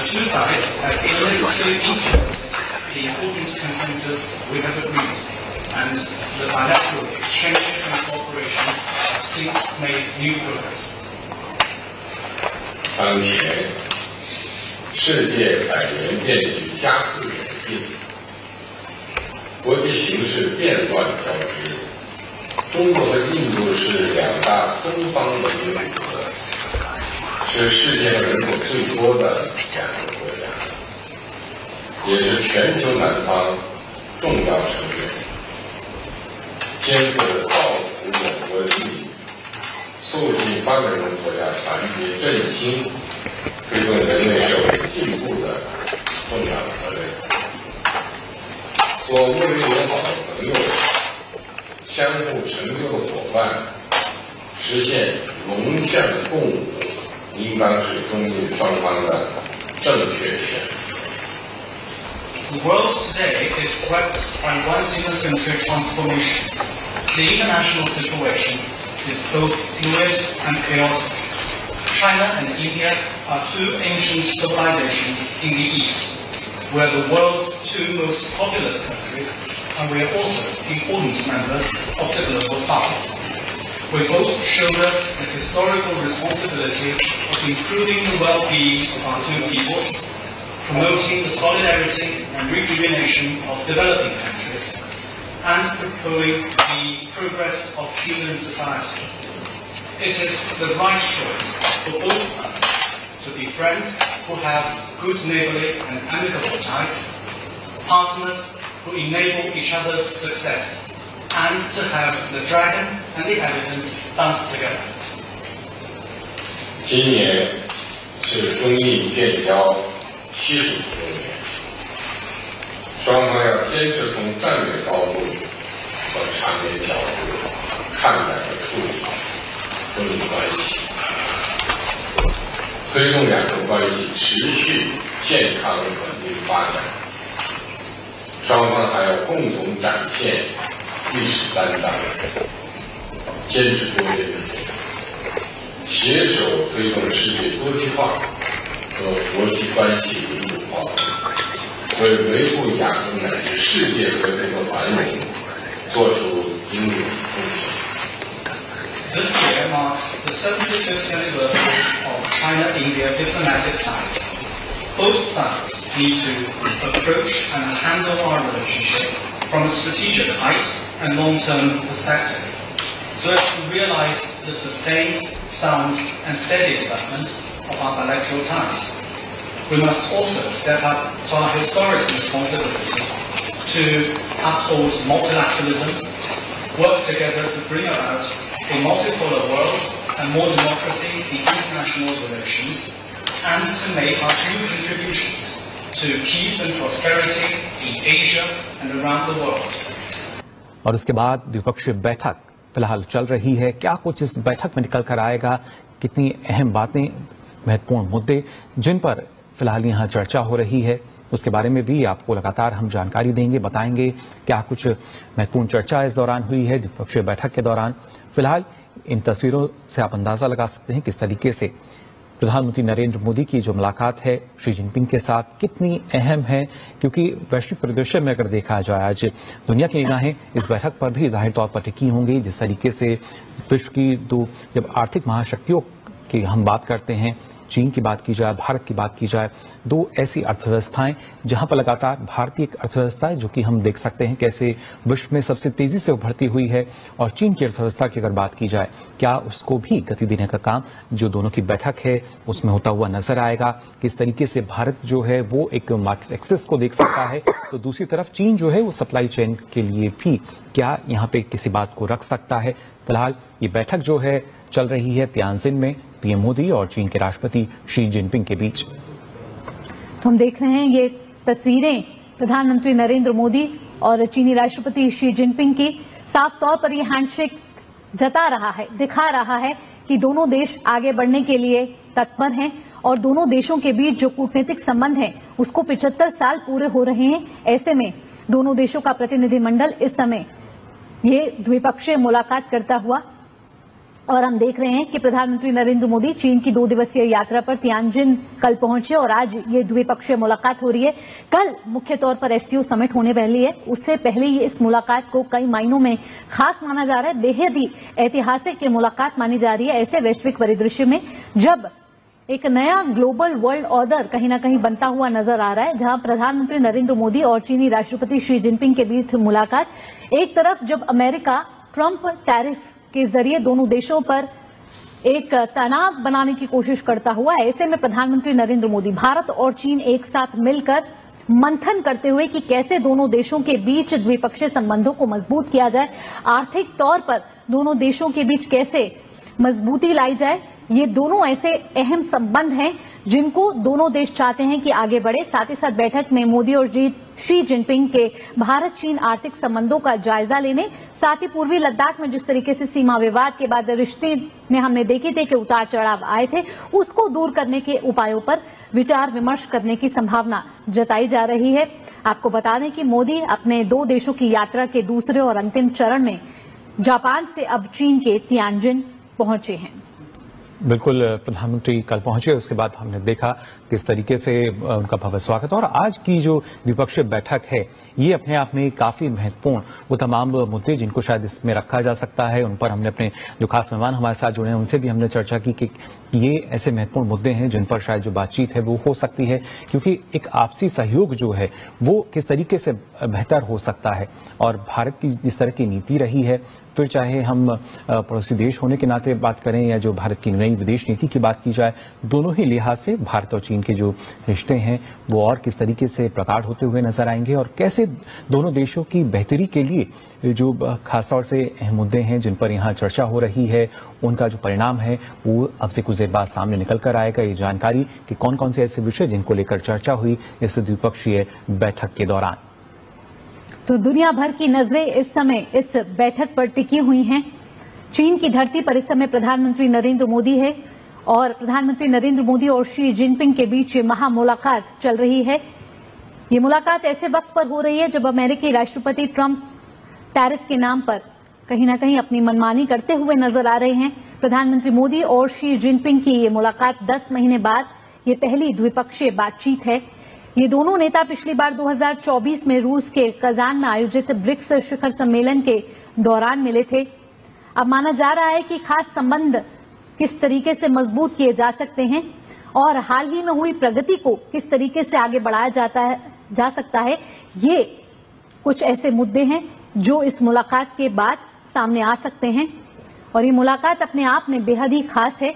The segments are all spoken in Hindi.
The two sides have illustrated the important consensus we have agreed, and the bilateral exchanges and cooperation have since made new progress. 当前，世界百年变局加速演进，国际形势变乱交织。中国和印度是两大东方文明古国，是世界上人口最多的两个国家，也是全球南方重要成员，肩负着造福我国利益、促进发展中国家团结振兴、推动人类社会进步的重要责任。做睦邻友好的朋友、相互成就的伙伴，实现龙象共舞，应当是中印双方的正确选择。The world today is swept by once-in-a-century transformations. The international situation is both fluid and chaotic. China and India are two ancient civilizations in the East. We are the world's two most populous countries, and we are also important members of the global South. We both shoulder the historical responsibility of improving the well-being of our two peoples, promoting the solidarity and rejuvenation of developing countries, and propelling the progress of human society. It is the right choice for both sides to be friends who have good neighborly and amicable ties, partners who enable each other's success, and to have the dragon and the elephant dance together. 今年是中印建交70周年，双方要坚持从战略高度和长远角度看待和处理中印关系，推动两国关系持续健康稳定发展。双方还要共同展现历史担当，坚持多边原则，携手推动世界多极化和国际关系民主化，为维护亚洲乃至世界和平和繁荣做出应有的贡献。This year marks the 75th anniversary of China-India diplomatic ties. Both sides need to approach and handle our relationship from a strategic height and long-term perspective, so as to realize the sustained, sound and steady development of our bilateral ties. We must also step up to our historic responsibility to uphold multilateralism, work together to bring about a multipolar world and more democracy in international relations, and to make our due contributions to peace and prosperity in Asia and around the world. और उसके बाद द्विपक्षीय बैठक फिलहाल चल रही है। क्या कुछ इस बैठक में निकल कर आएगा, कितनी अहम बातें, महत्वपूर्ण मुद्दे जिन पर फिलहाल यहाँ चर्चा हो रही है, उसके बारे में भी आपको लगातार हम जानकारी देंगे, बताएंगे क्या कुछ महत्वपूर्ण चर्चा इस दौरान हुई है द्विपक्षीय बैठक के दौरान। फिलहाल इन तस्वीरों से आप अंदाजा लगा सकते हैं किस तरीके से प्रधानमंत्री नरेंद्र मोदी की जो मुलाकात है शी जिनपिंग के साथ कितनी अहम है, क्योंकि वैश्विक परिदृश्य में अगर देखा जाए आज दुनिया की निगाहें इस बैठक पर भी जाहिर तौर पर टिकी होंगी। जिस तरीके से विश्व की दो जब आर्थिक महाशक्तियों की हम बात करते हैं, चीन की बात की जाए, भारत की बात की जाए, दो ऐसी अर्थव्यवस्थाएं जहां पर लगातार भारतीय अर्थव्यवस्था है जो कि हम देख सकते हैं कैसे विश्व में सबसे तेजी से उभरती हुई है, और चीन की अर्थव्यवस्था की अगर बात की जाए क्या उसको भी गति देने का काम जो दोनों की बैठक है उसमें होता हुआ नजर आएगा। किस तरीके से भारत जो है वो एक मार्केट एक्सेस को देख सकता है, तो दूसरी तरफ चीन जो है वो सप्लाई चेन के लिए भी क्या यहाँ पे किसी बात को रख सकता है। फिलहाल ये बैठक जो है चल रही है तियानजिन में पीएम मोदी और चीन के राष्ट्रपति शी जिनपिंग के बीच। तो हम देख रहे हैं ये तस्वीरें प्रधानमंत्री नरेंद्र मोदी और चीनी राष्ट्रपति शी जिनपिंग की। साफ तौर पर ये हैंडशेक जता रहा है, दिखा रहा है कि दोनों देश आगे बढ़ने के लिए तत्पर हैं और दोनों देशों के बीच जो कूटनीतिक संबंध है उसको 75 साल पूरे हो रहे हैं। ऐसे में दोनों देशों का प्रतिनिधिमंडल इस समय ये द्विपक्षीय मुलाकात करता हुआ और हम देख रहे हैं कि प्रधानमंत्री नरेंद्र मोदी चीन की 2 दिवसीय यात्रा पर तियानजिन कल पहुंचे और आज ये द्विपक्षीय मुलाकात हो रही है। कल मुख्य तौर पर एससीओ समिट होने वाली है। उससे पहले ये इस मुलाकात को कई मायनों में खास माना जा रहा है। बेहद ही ऐतिहासिक ये मुलाकात मानी जा रही है ऐसे वैश्विक परिदृश्य में जब एक नया ग्लोबल वर्ल्ड ऑर्डर कहीं ना कहीं बनता हुआ नजर आ रहा है, जहां प्रधानमंत्री नरेंद्र मोदी और चीनी राष्ट्रपति शी जिनपिंग के बीच मुलाकात। एक तरफ जब अमेरिका ट्रंप टैरिफ के जरिए दोनों देशों पर एक तनाव बनाने की कोशिश करता हुआ, ऐसे में प्रधानमंत्री नरेंद्र मोदी भारत और चीन एक साथ मिलकर मंथन करते हुए कि कैसे दोनों देशों के बीच द्विपक्षीय संबंधों को मजबूत किया जाए, आर्थिक तौर पर दोनों देशों के बीच कैसे मजबूती लाई जाए। ये दोनों ऐसे अहम संबंध हैं जिनको दोनों देश चाहते हैं कि आगे बढ़े। साथ ही साथ बैठक में मोदी और शी जिनपिंग के भारत चीन आर्थिक संबंधों का जायजा लेने, साथ ही पूर्वी लद्दाख में जिस तरीके से सीमा विवाद के बाद रिश्ते में हमने देखे थे कि उतार चढ़ाव आए थे, उसको दूर करने के उपायों पर विचार विमर्श करने की संभावना जताई जा रही है। आपको बता दें कि मोदी अपने 2 देशों की यात्रा के दूसरे और अंतिम चरण में जापान से अब चीन के तियानजिन पहुंचे हैं। बिल्कुल, प्रधानमंत्री कल पहुंचे, उसके बाद हमने देखा किस तरीके से उनका भव्य स्वागत। और आज की जो द्विपक्षीय बैठक है ये अपने आप में काफी महत्वपूर्ण, वो तमाम मुद्दे जिनको शायद इसमें रखा जा सकता है, उन पर हमने अपने जो खास मेहमान हमारे साथ जुड़े हैं उनसे भी हमने चर्चा की कि ये ऐसे महत्वपूर्ण मुद्दे हैं जिन पर शायद जो बातचीत है वो हो सकती है, क्योंकि एक आपसी सहयोग जो है वो किस तरीके से बेहतर हो सकता है। और भारत की जिस तरह की नीति रही है, फिर चाहे हम पड़ोसी देश होने के नाते बात करें या जो भारत की नई विदेश नीति की बात की जाए, दोनों ही लिहाज से भारत और चीन के जो रिश्ते हैं वो और किस तरीके से प्रगाढ़ होते हुए नजर आएंगे और कैसे दोनों देशों की बेहतरी के लिए जो खासतौर से अहम मुद्दे हैं जिन पर यहाँ चर्चा हो रही है, उनका जो परिणाम है वो अब से कुछ देर बाद सामने निकल कर आएगा। ये जानकारी कि कौन कौन से ऐसे विषय जिनको लेकर चर्चा हुई इस द्विपक्षीय बैठक के दौरान। तो दुनिया भर की नजरें इस समय इस बैठक पर टिकी हुई हैं। चीन की धरती पर इस समय प्रधानमंत्री नरेंद्र मोदी है और प्रधानमंत्री नरेंद्र मोदी और शी जिनपिंग के बीच महा मुलाकात चल रही है। ये मुलाकात ऐसे वक्त पर हो रही है जब अमेरिकी राष्ट्रपति ट्रंप टैरिफ के नाम पर कहीं ना कहीं अपनी मनमानी करते हुए नजर आ रहे हैं। प्रधानमंत्री मोदी और शी जिनपिंग की ये मुलाकात 10 महीने बाद ये पहली द्विपक्षीय बातचीत है। ये दोनों नेता पिछली बार 2024 में रूस के कजान में आयोजित ब्रिक्स शिखर सम्मेलन के दौरान मिले थे। अब माना जा रहा है कि खास संबंध किस तरीके से मजबूत किए जा सकते हैं और हाल ही में हुई प्रगति को किस तरीके से आगे बढ़ाया जा सकता है, ये कुछ ऐसे मुद्दे हैं जो इस मुलाकात के बाद सामने आ सकते हैं। और ये मुलाकात अपने आप में बेहद ही खास है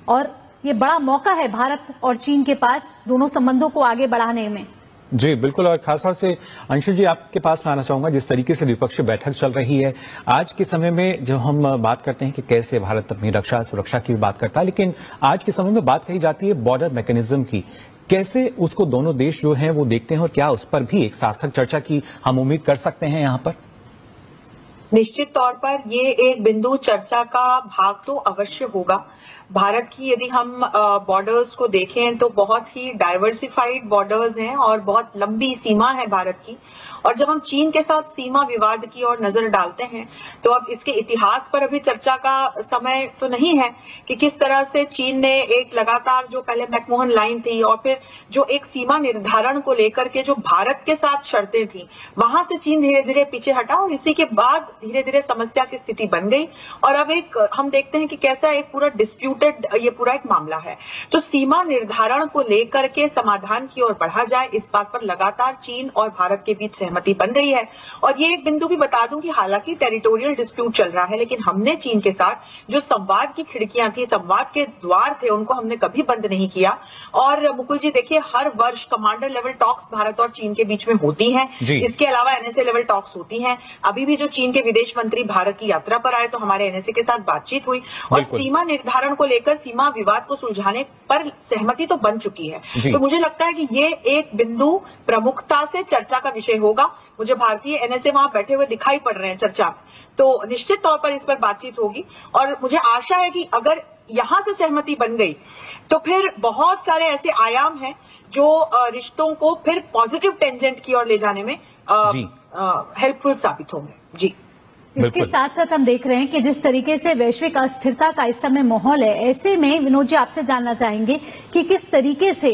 और ये बड़ा मौका है भारत और चीन के पास दोनों संबंधों को आगे बढ़ाने में। जी बिल्कुल, और खासतौर से अंशु जी आपके पास मैं आना चाहूंगा, जिस तरीके से द्विपक्षीय बैठक चल रही है आज के समय में, जब हम बात करते हैं कि कैसे भारत अपनी रक्षा सुरक्षा की बात करता है, लेकिन आज के समय में बात कही जाती है बॉर्डर मैकेनिज्म की, कैसे उसको दोनों देश जो हैं वो देखते हैं और क्या उस पर भी एक सार्थक चर्चा की हम उम्मीद कर सकते हैं यहाँ पर? निश्चित तौर पर ये एक बिंदु चर्चा का भाग तो अवश्य होगा। भारत की यदि हम बॉर्डर्स को देखें तो बहुत ही डाइवर्सिफाइड बॉर्डर्स हैं और बहुत लंबी सीमा है भारत की। और जब हम चीन के साथ सीमा विवाद की ओर नजर डालते हैं तो अब इसके इतिहास पर अभी चर्चा का समय तो नहीं है कि किस तरह से चीन ने एक लगातार जो पहले मैकमोहन लाइन थी और फिर जो एक सीमा निर्धारण को लेकर के जो भारत के साथ शर्तें थी, वहां से चीन धीरे धीरे पीछे हटा और इसी के बाद धीरे धीरे समस्या की स्थिति बन गई। और अब एक हम देखते हैं कि कैसा एक पूरा डिस्प्यूटेड ये पूरा एक मामला है। तो सीमा निर्धारण को लेकर के समाधान की ओर बढ़ा जाए, इस बात पर लगातार चीन और भारत के बीच सहमति बन रही है। और ये एक बिंदु भी बता दूं कि हालांकि टेरिटोरियल डिस्प्यूट चल रहा है, लेकिन हमने चीन के साथ जो संवाद की खिड़कियां थी, संवाद के द्वार थे, उनको हमने कभी बंद नहीं किया। और मुकुल जी देखिए, हर वर्ष कमांडर लेवल टॉक्स भारत और चीन के बीच में होती हैं। इसके अलावा एनएसए लेवल टॉक्स होती हैं। अभी भी जो चीन के विदेश मंत्री भारत की यात्रा पर आए तो हमारे एनएसए के साथ बातचीत हुई और सीमा निर्धारण को लेकर, सीमा विवाद को सुलझाने पर सहमति तो बन चुकी है। तो मुझे लगता है कि ये एक बिंदु प्रमुखता से चर्चा का विषय होगा। मुझे भारतीय एनएसए वहां बैठे हुए दिखाई पड़ रहे हैं चर्चा में, तो निश्चित तौर पर इस पर बातचीत होगी। और मुझे आशा है कि अगर यहां से सहमति बन गई तो फिर बहुत सारे ऐसे आयाम हैं जो रिश्तों को फिर पॉजिटिव टेंजेंट की ओर ले जाने में हेल्पफुल साबित होंगे। जी इसके साथ साथ हम देख रहे हैं कि जिस तरीके से वैश्विक अस्थिरता का इस समय माहौल है, ऐसे में विनोद जी आपसे जानना चाहेंगे कि किस तरीके से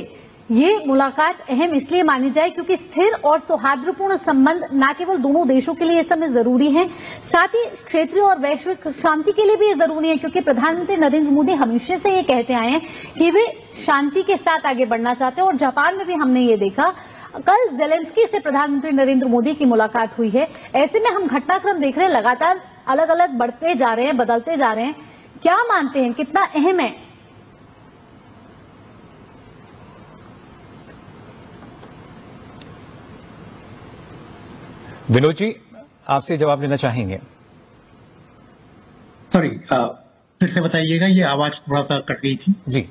ये मुलाकात अहम इसलिए मानी जाए क्योंकि स्थिर और सौहार्दपूर्ण संबंध न केवल दोनों देशों के लिए इस समय जरूरी हैं, साथ ही क्षेत्रीय और वैश्विक शांति के लिए भी ये जरूरी है, क्योंकि प्रधानमंत्री नरेंद्र मोदी हमेशा से ये कहते आए हैं कि वे शांति के साथ आगे बढ़ना चाहते हैं। और जापान में भी हमने ये देखा, कल जेलेंस्की से प्रधानमंत्री नरेंद्र मोदी की मुलाकात हुई है। ऐसे में हम घटनाक्रम देख रहे हैं, लगातार अलग अलग बढ़ते जा रहे हैं, बदलते जा रहे हैं। क्या मानते हैं कितना अहम है? विनोद जी आपसे जवाब लेना चाहेंगे? सॉरी, फिर से बताइएगा, ये आवाज थोड़ा सा कट गई थी। जी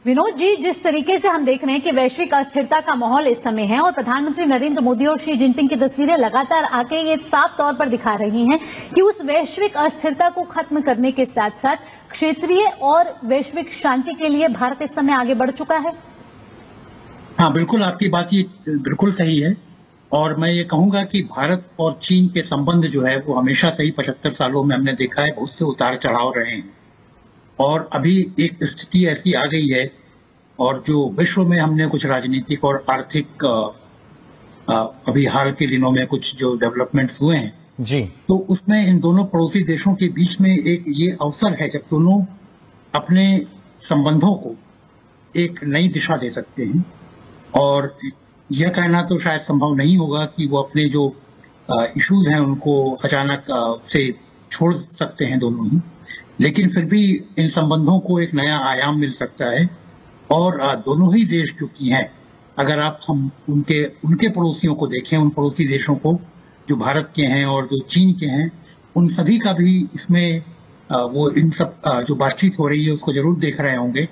विनोद जी, जिस तरीके से हम देख रहे हैं कि वैश्विक अस्थिरता का माहौल इस समय है और प्रधानमंत्री नरेंद्र मोदी और शी जिनपिंग की तस्वीरें लगातार आके ये साफ तौर पर दिखा रही हैं कि उस वैश्विक अस्थिरता को खत्म करने के साथ साथ क्षेत्रीय और वैश्विक शांति के लिए भारत इस समय आगे बढ़ चुका है। हाँ बिल्कुल, आपकी बात ये बिल्कुल सही है। और मैं ये कहूंगा कि भारत और चीन के संबंध जो है वो हमेशा से ही 75 सालों में हमने देखा है बहुत से उतार चढ़ाव रहे हैं। और अभी एक स्थिति ऐसी आ गई है, और जो विश्व में हमने कुछ राजनीतिक और आर्थिक अभी हाल के दिनों में कुछ जो डेवलपमेंट्स हुए हैं जी, तो उसमें इन दोनों पड़ोसी देशों के बीच में एक ये अवसर है जब दोनों अपने संबंधों को एक नई दिशा दे सकते हैं। और यह कहना तो शायद संभव नहीं होगा कि वो अपने जो इश्यूज हैं उनको अचानक से छोड़ सकते हैं दोनों ही, लेकिन फिर भी इन संबंधों को एक नया आयाम मिल सकता है। और दोनों ही देश जो कि हैं, अगर हम उनके पड़ोसियों को देखें, उन पड़ोसी देशों को जो भारत के हैं और जो चीन के हैं, उन सभी का भी इसमें वो इन सब जो बातचीत हो रही है उसको जरूर देख रहे होंगे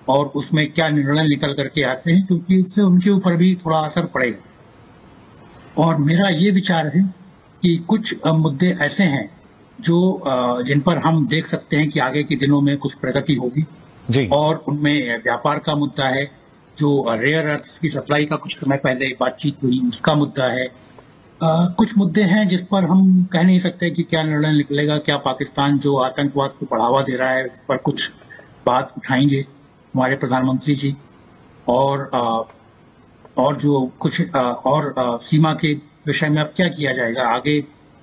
और उसमें क्या निर्णय निकल करके आते हैं, क्योंकि इससे उनके ऊपर भी थोड़ा असर पड़ेगा। और मेरा ये विचार है कि कुछ मुद्दे ऐसे हैं जो जिन पर हम देख सकते हैं कि आगे के दिनों में कुछ प्रगति होगी जी। और उनमें व्यापार का मुद्दा है, जो रेयर अर्थ्स की सप्लाई का कुछ समय पहले बातचीत हुई उसका मुद्दा है। कुछ मुद्दे हैं जिस पर हम कह नहीं सकते कि क्या निर्णय निकलेगा। क्या पाकिस्तान जो आतंकवाद को बढ़ावा दे रहा है उस पर कुछ बात उठाएंगे हमारे प्रधानमंत्री जी, और जो कुछ और सीमा के विषय में अब क्या किया जाएगा, आगे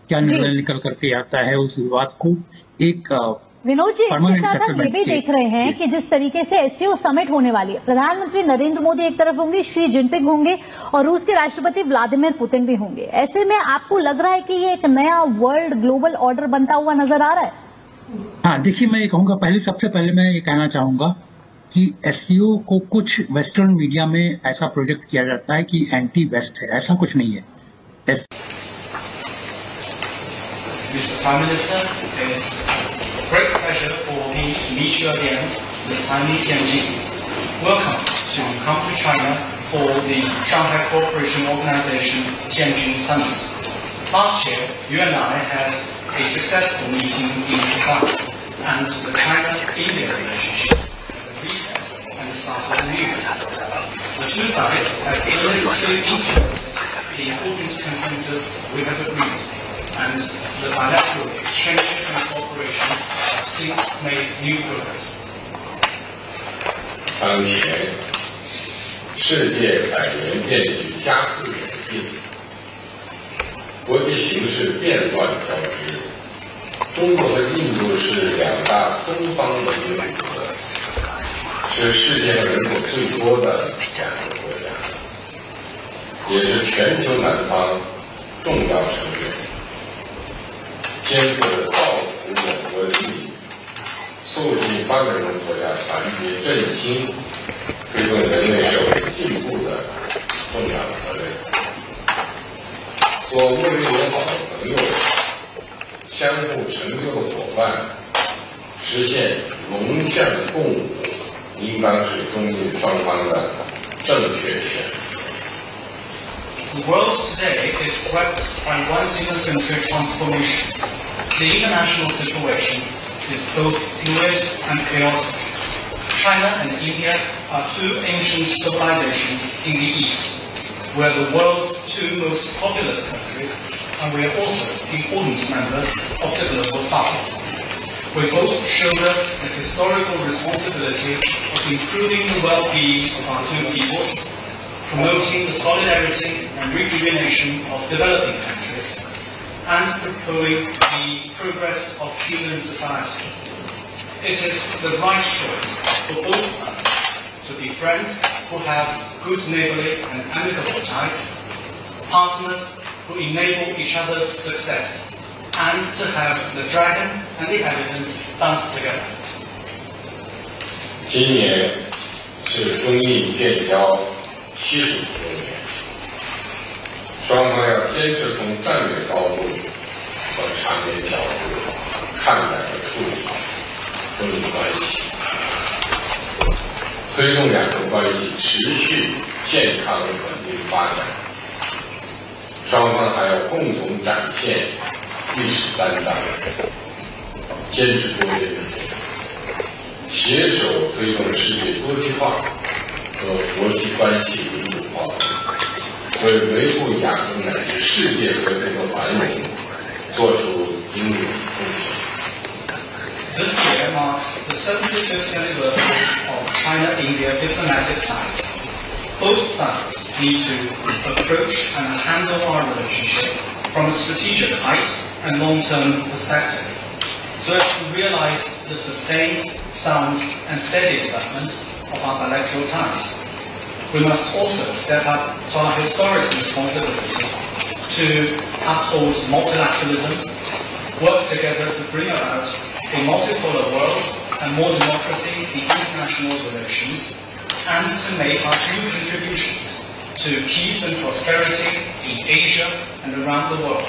क्या निर्णय निकल करके आता है, उस विवाद को एक विनोद जी, इसके साथ हम ये भी देख रहे हैं कि जिस तरीके से एससीओ समिट होने वाली है, प्रधानमंत्री नरेंद्र मोदी एक तरफ होंगे, शी जिनपिंग होंगे और रूस के राष्ट्रपति व्लादिमीर पुतिन भी होंगे। ऐसे में आपको लग रहा है कि ये एक नया वर्ल्ड ग्लोबल ऑर्डर बनता हुआ नजर आ रहा है? हाँ देखिए, मैं ये कहूंगा, सबसे पहले मैं ये कहना चाहूंगा कि एससीओ को कुछ वेस्टर्न मीडिया में ऐसा प्रोजेक्ट किया जाता है कि एंटी वेस्ट है, ऐसा कुछ नहीं है। Mr. Prime Minister, it's a great pleasure for me to meet you again this time in Tianjin. Welcome to come to China for the Shanghai Cooperation Organization Tianjin Summit. Last year, you and I had a successful meeting in Japan, and the China-India relationship reset and started anew. The two sides have illustrated the important consensus we have agreed, and the bilateral exchanges and cooperation have since made new progress. 当前，世界百年变局加速演进，国际形势变乱交织。中国和印度是两大东方文明古国，是世界上人口最多的两个国家，也是全球南方重要成员。肩负着造福我国利益、促进发展中国家团结振兴、推动人类社会进步的重要责任。做睦邻友好的朋友、相互成就的伙伴，实现龙象共舞，应当是中印双方的正确选择。The world today is swept by once-in-a-century transformations. The international situation is both fluid and chaotic. China and India are two ancient civilizations in the East, where the world's two most populous countries and we are also important members of the Global South. We both shoulder the historical responsibility of improving the well-being of our two peoples, promoting the solidarity and rejuvenation of developing countries, and propelling the progress of human society. It is the right choice for both sides to be friends who have good neighborly and amicable ties, partners who enable each other's success, and to have the dragon and the elephant dance together. 今年是中印建交75周年，双方要坚持从战略高度和长远角度看待和处理中印关系，推动两国关系持续健康稳定发展。双方还要共同展现历史担当，坚持多边原则，携手推动世界多极化和国际关系民主化，为维护亚洲乃至世界和平和繁荣做出应有的贡献。This year marks the 75th anniversary of China-India diplomatic ties. Both sides need to approach and handle our relationship from a strategic height and long-term perspective, so as to realize the sustained, sound and steady development of our bilateral ties. We must also step up to our historic responsibility to uphold multilateralism, work together to bring about a multipolar world and more democracy in international relations, and to make our due contributions to peace and prosperity in Asia and around the world.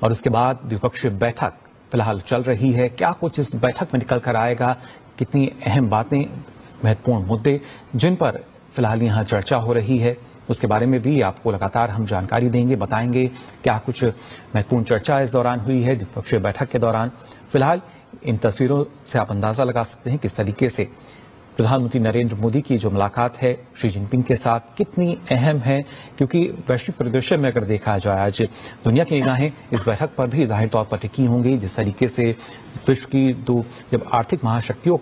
और उसके बाद द्विपक्षीय बैठक फिलहाल चल रही है। क्या कुछ इस बैठक में निकल कर आएगा, कितनी अहम बातें, महत्वपूर्ण मुद्दे जिन पर फिलहाल यहाँ चर्चा हो रही है, उसके बारे में भी आपको लगातार हम जानकारी देंगे, बताएंगे क्या कुछ महत्वपूर्ण चर्चा इस दौरान हुई है द्विपक्षीय बैठक के दौरान। फिलहाल इन तस्वीरों से आप अंदाजा लगा सकते हैं किस तरीके से प्रधानमंत्री नरेंद्र मोदी की जो मुलाकात है शी जिनपिंग के साथ कितनी अहम है, क्योंकि वैश्विक परिदृश्य में अगर देखा जाए आज दुनिया की निगाहें इस बैठक पर भी जाहिर तौर पर टिकी होंगी। जिस तरीके से विश्व की दो जब आर्थिक महाशक्तियों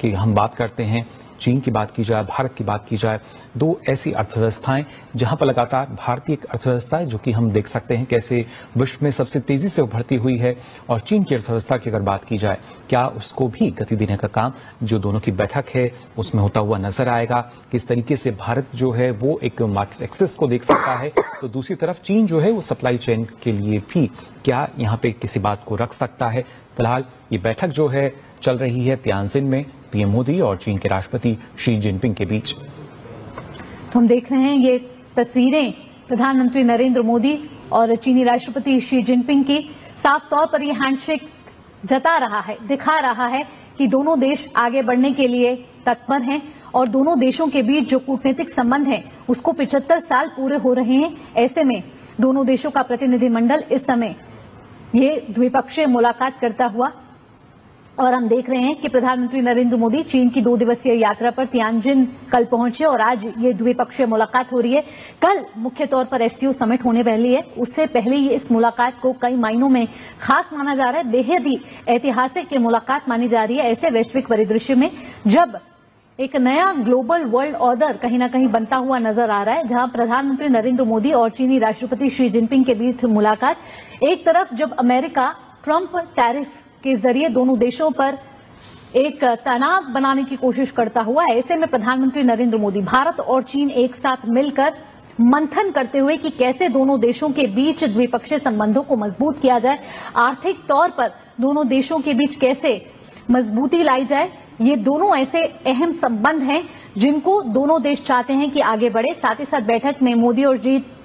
की हम बात करते हैं, चीन की बात की जाए, भारत की बात की जाए, दो ऐसी अर्थव्यवस्थाएं जहां पर लगातार भारतीय अर्थव्यवस्था है जो कि हम देख सकते हैं कैसे विश्व में सबसे तेजी से उभरती हुई है, और चीन की अर्थव्यवस्था की अगर बात की जाए क्या उसको भी गति देने का काम जो दोनों की बैठक है उसमें होता हुआ नजर आएगा। किस तरीके से भारत जो है वो एक मार्केट एक्सेस को देख सकता है, तो दूसरी तरफ चीन जो है वो सप्लाई चेन के लिए भी क्या यहाँ पे किसी बात को रख सकता है। फिलहाल ये बैठक जो है चल रही है तियानजिन में पीएम मोदी और चीन के राष्ट्रपति शी जिनपिंग के बीच। तो हम देख रहे हैं ये तस्वीरें प्रधानमंत्री नरेंद्र मोदी और चीनी राष्ट्रपति शी जिनपिंग की। साफ तौर पर यह हैंडशेक जता रहा है, दिखा रहा है कि दोनों देश आगे बढ़ने के लिए तत्पर हैं और दोनों देशों के बीच जो कूटनीतिक संबंध है उसको 75 साल पूरे हो रहे हैं। ऐसे में दोनों देशों का प्रतिनिधिमंडल इस समय ये द्विपक्षीय मुलाकात करता हुआ, और हम देख रहे हैं कि प्रधानमंत्री नरेंद्र मोदी चीन की 2 दिवसीय यात्रा पर तियानजिन कल पहुंचे और आज ये द्विपक्षीय मुलाकात हो रही है। कल मुख्य तौर पर एससीओ समिट होने वाली है, उससे पहले ही इस मुलाकात को कई मायनों में खास माना जा रहा है, बेहद ही ऐतिहासिक ये मुलाकात मानी जा रही है। ऐसे वैश्विक परिदृश्य में जब एक नया ग्लोबल वर्ल्ड ऑर्डर कहीं ना कहीं बनता हुआ नजर आ रहा है, जहां प्रधानमंत्री नरेंद्र मोदी और चीनी राष्ट्रपति शी जिनपिंग के बीच मुलाकात, एक तरफ जब अमेरिका ट्रंप टैरिफ के जरिए दोनों देशों पर एक तनाव बनाने की कोशिश करता हुआ, ऐसे में प्रधानमंत्री नरेंद्र मोदी भारत और चीन एक साथ मिलकर मंथन करते हुए कि कैसे दोनों देशों के बीच द्विपक्षीय संबंधों को मजबूत किया जाए, आर्थिक तौर पर दोनों देशों के बीच कैसे मजबूती लाई जाए। ये दोनों ऐसे अहम संबंध हैं जिनको दोनों देश चाहते हैं कि आगे बढ़े। साथ ही साथ बैठक में मोदी और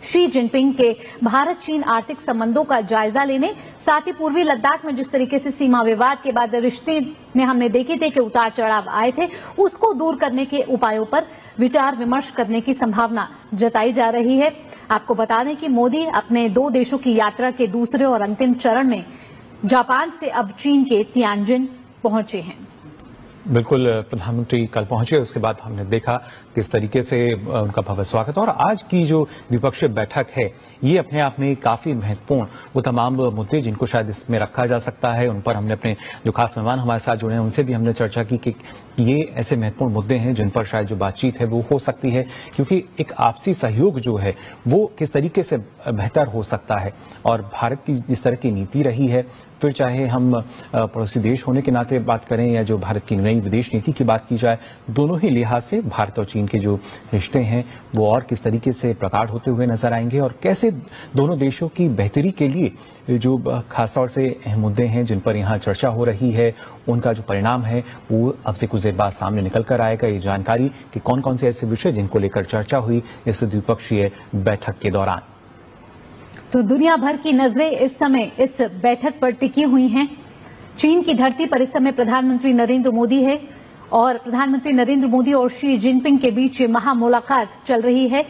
शी जिनपिंग के भारत चीन आर्थिक संबंधों का जायजा लेने, साथ ही पूर्वी लद्दाख में जिस तरीके से सीमा विवाद के बाद रिश्ते में हमने देखे थे कि उतार चढ़ाव आए थे, उसको दूर करने के उपायों पर विचार विमर्श करने की संभावना जताई जा रही है। आपको बता दें कि मोदी अपने 2 देशों की यात्रा के दूसरे और अंतिम चरण में जापान से अब चीन के तियानजिन पहुंचे हैं। बिल्कुल, प्रधानमंत्री कल पहुंचे, उसके बाद हमने देखा किस तरीके से उनका भव्य स्वागत। और आज की जो द्विपक्षीय बैठक है ये अपने आप में काफी महत्वपूर्ण, वो तमाम मुद्दे जिनको शायद इसमें रखा जा सकता है, उन पर हमने अपने जो खास मेहमान हमारे साथ जुड़े हैं उनसे भी हमने चर्चा की कि ये ऐसे महत्वपूर्ण मुद्दे हैं जिन पर शायद जो बातचीत है वो हो सकती है, क्योंकि एक आपसी सहयोग जो है वो किस तरीके से बेहतर हो सकता है। और भारत की जिस तरह की नीति रही है, फिर चाहे हम पड़ोसी देश होने के नाते बात करें या जो भारत की नई विदेश नीति की बात की जाए, दोनों ही लिहाज से भारत और चीन के जो रिश्ते हैं वो और किस तरीके से प्रगाढ़ होते हुए नजर आएंगे और कैसे दोनों देशों की बेहतरी के लिए जो खासतौर से अहम मुद्दे हैं जिन पर यहाँ चर्चा हो रही है उनका जो परिणाम है वो अब से कुछ देर बाद सामने निकल कर आएगा। ये जानकारी कि कौन कौन से ऐसे विषय जिनको लेकर चर्चा हुई इस द्विपक्षीय बैठक के दौरान। तो दुनिया भर की नजरें इस समय इस बैठक पर टिकी हुई हैं। चीन की धरती पर इस समय प्रधानमंत्री नरेंद्र मोदी है और प्रधानमंत्री नरेंद्र मोदी और शी जिनपिंग के बीच महा मुलाकात चल रही है।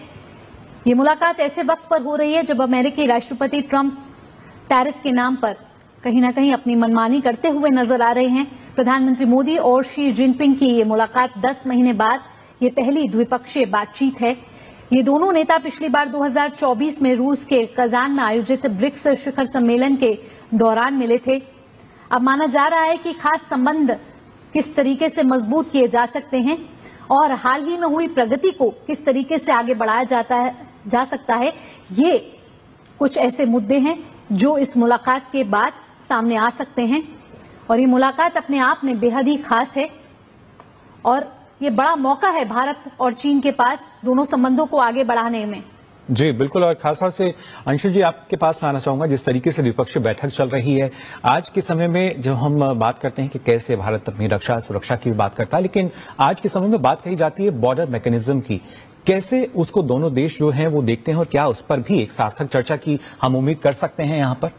ये मुलाकात ऐसे वक्त पर हो रही है जब अमेरिकी राष्ट्रपति ट्रंप टैरिफ के नाम पर कहीं ना कहीं अपनी मनमानी करते हुए नजर आ रहे हैं। प्रधानमंत्री मोदी और शी जिनपिंग की ये मुलाकात 10 महीने बाद ये पहली द्विपक्षीय बातचीत है। ये दोनों नेता पिछली बार 2024 में रूस के कजान में आयोजित ब्रिक्स शिखर सम्मेलन के दौरान मिले थे। अब माना जा रहा है कि खास संबंध किस तरीके से मजबूत किए जा सकते हैं और हाल ही में हुई प्रगति को किस तरीके से आगे बढ़ाया जा सकता है, ये कुछ ऐसे मुद्दे हैं जो इस मुलाकात के बाद सामने आ सकते हैं। और ये मुलाकात अपने आप में बेहद ही खास है और ये बड़ा मौका है भारत और चीन के पास दोनों संबंधों को आगे बढ़ाने में। जी बिल्कुल। और खासतौर से अंशुल जी आपके पास मैं आना चाहूंगा, जिस तरीके से द्विपक्षीय बैठक चल रही है आज के समय में, जब हम बात करते हैं कि कैसे भारत अपनी रक्षा सुरक्षा की भी बात करता है, लेकिन आज के समय में बात कही जाती है बॉर्डर मैकेनिज्म की, कैसे उसको दोनों देश जो हैं वो देखते हैं और क्या उस पर भी एक सार्थक चर्चा की हम उम्मीद कर सकते हैं यहाँ पर?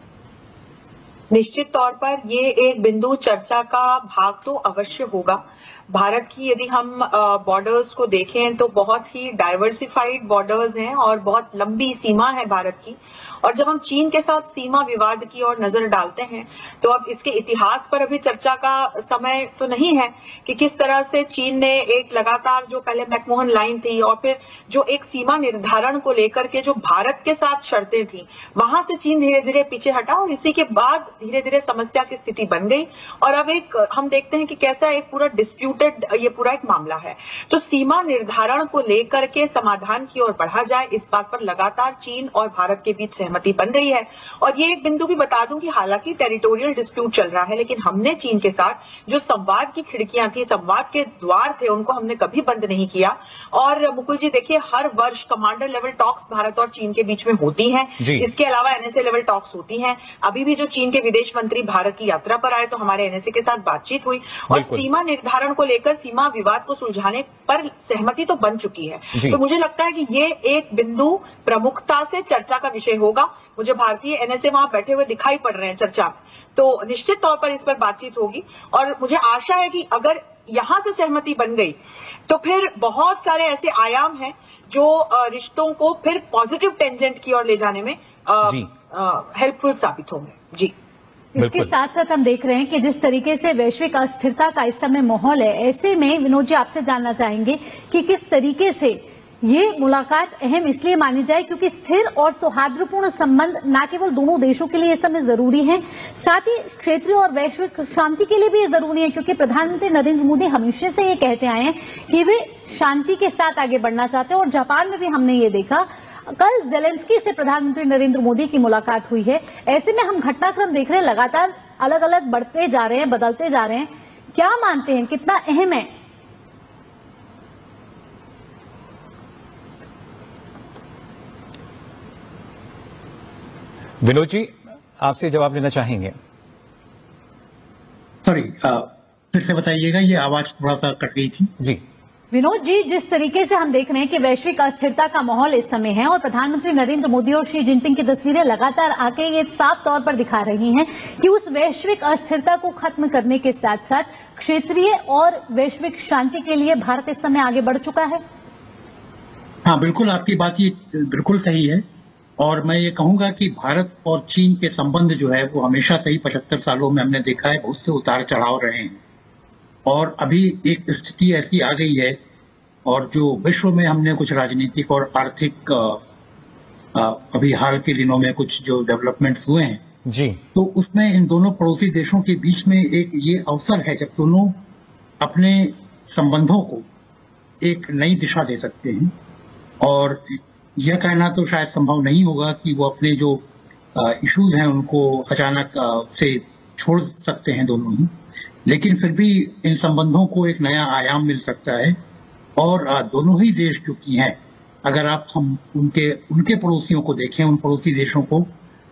निश्चित तौर पर ये एक बिंदु चर्चा का भाग तो अवश्य होगा। भारत की यदि हम बॉर्डर्स को देखें तो बहुत ही डाइवर्सिफाइड बॉर्डर्स हैं और बहुत लंबी सीमा है भारत की। और जब हम चीन के साथ सीमा विवाद की ओर नजर डालते हैं तो अब इसके इतिहास पर अभी चर्चा का समय तो नहीं है कि किस तरह से चीन ने एक लगातार जो पहले मैकमोहन लाइन थी और फिर जो एक सीमा निर्धारण को लेकर के जो भारत के साथ शर्तें थी, वहां से चीन धीरे धीरे पीछे हटा और इसी के बाद धीरे धीरे समस्या की स्थिति बन गई। और अब एक हम देखते हैं कि कैसा एक पूरा डिस्प्यूटेड ये पूरा एक मामला है। तो सीमा निर्धारण को लेकर के समाधान की ओर बढ़ा जाए, इस बात पर लगातार चीन और भारत के बीच सहमति बन रही है। और ये एक बिंदु भी बता दूं कि हालांकि टेरिटोरियल डिस्प्यूट चल रहा है, लेकिन हमने चीन के साथ जो संवाद की खिड़कियां थी, संवाद के द्वार थे, उनको हमने कभी बंद नहीं किया। और मुकुल जी देखिए, हर वर्ष कमांडर लेवल टॉक्स भारत और चीन के बीच में होती हैं। इसके अलावा एनएसए लेवल टॉक्स होती हैं। अभी भी जो चीन के विदेश मंत्री भारत की यात्रा पर आए तो हमारे एनएसए के साथ बातचीत हुई और सीमा निर्धारण को लेकर, सीमा विवाद को सुलझाने पर सहमति तो बन चुकी है। तो मुझे लगता है कि ये एक बिंदु प्रमुखता से चर्चा का विषय होगा। मुझे भारतीय एनएसए वहां बैठे हुए दिखाई पड़ रहे हैं चर्चा में, तो निश्चित तौर पर इस पर बातचीत होगी। और मुझे आशा है कि अगर यहां से सहमति बन गई तो फिर बहुत सारे ऐसे आयाम हैं जो रिश्तों को फिर पॉजिटिव टेंजेंट की ओर ले जाने में हेल्पफुल साबित होंगे। जी, इसके साथ साथ हम देख रहे हैं कि जिस तरीके से वैश्विक अस्थिरता का इस समय माहौल है, ऐसे में विनोद जी आपसे जानना चाहेंगे कि किस तरीके से ये मुलाकात अहम इसलिए मानी जाए क्योंकि स्थिर और सौहार्दपूर्ण संबंध न केवल दोनों देशों के लिए इस समय जरूरी है, साथ ही क्षेत्रीय और वैश्विक शांति के लिए भी ये जरूरी है, क्योंकि प्रधानमंत्री नरेंद्र मोदी हमेशा से ये कहते आए हैं कि वे शांति के साथ आगे बढ़ना चाहते हैं। और जापान में भी हमने ये देखा, कल जेलेंस्की से प्रधानमंत्री नरेंद्र मोदी की मुलाकात हुई है। ऐसे में हम घटनाक्रम देख रहे हैं, लगातार अलग अलग बढ़ते जा रहे हैं, बदलते जा रहे हैं। क्या मानते हैं, कितना अहम है? विनोद जी आपसे जवाब लेना चाहेंगे? सॉरी, फिर से बताइएगा, ये आवाज थोड़ा सा कट गई थी। जी विनोद जी, जिस तरीके से हम देख रहे हैं कि वैश्विक अस्थिरता का माहौल इस समय है और प्रधानमंत्री नरेंद्र मोदी और शी जिनपिंग की तस्वीरें लगातार आके ये साफ तौर पर दिखा रही हैं कि उस वैश्विक अस्थिरता को खत्म करने के साथ साथ क्षेत्रीय और वैश्विक शांति के लिए भारत इस समय आगे बढ़ चुका है। हाँ बिल्कुल, आपकी बात ये बिल्कुल सही है। और मैं ये कहूंगा कि भारत और चीन के संबंध जो है वो हमेशा से ही 75 सालों में हमने देखा है बहुत से उतार चढ़ाव रहे हैं। और अभी एक स्थिति ऐसी आ गई है और जो विश्व में हमने कुछ राजनीतिक और आर्थिक अभी हाल के दिनों में कुछ जो डेवलपमेंट्स हुए हैं जी, तो उसमें इन दोनों पड़ोसी देशों के बीच में एक ये अवसर है जब दोनों अपने संबंधों को एक नई दिशा दे सकते हैं। और यह कहना तो शायद संभव नहीं होगा कि वो अपने जो इश्यूज हैं उनको अचानक से छोड़ सकते हैं दोनों ही, लेकिन फिर भी इन संबंधों को एक नया आयाम मिल सकता है। और दोनों ही देश जो कि हैं, अगर आप हम उनके पड़ोसियों को देखें, उन पड़ोसी देशों को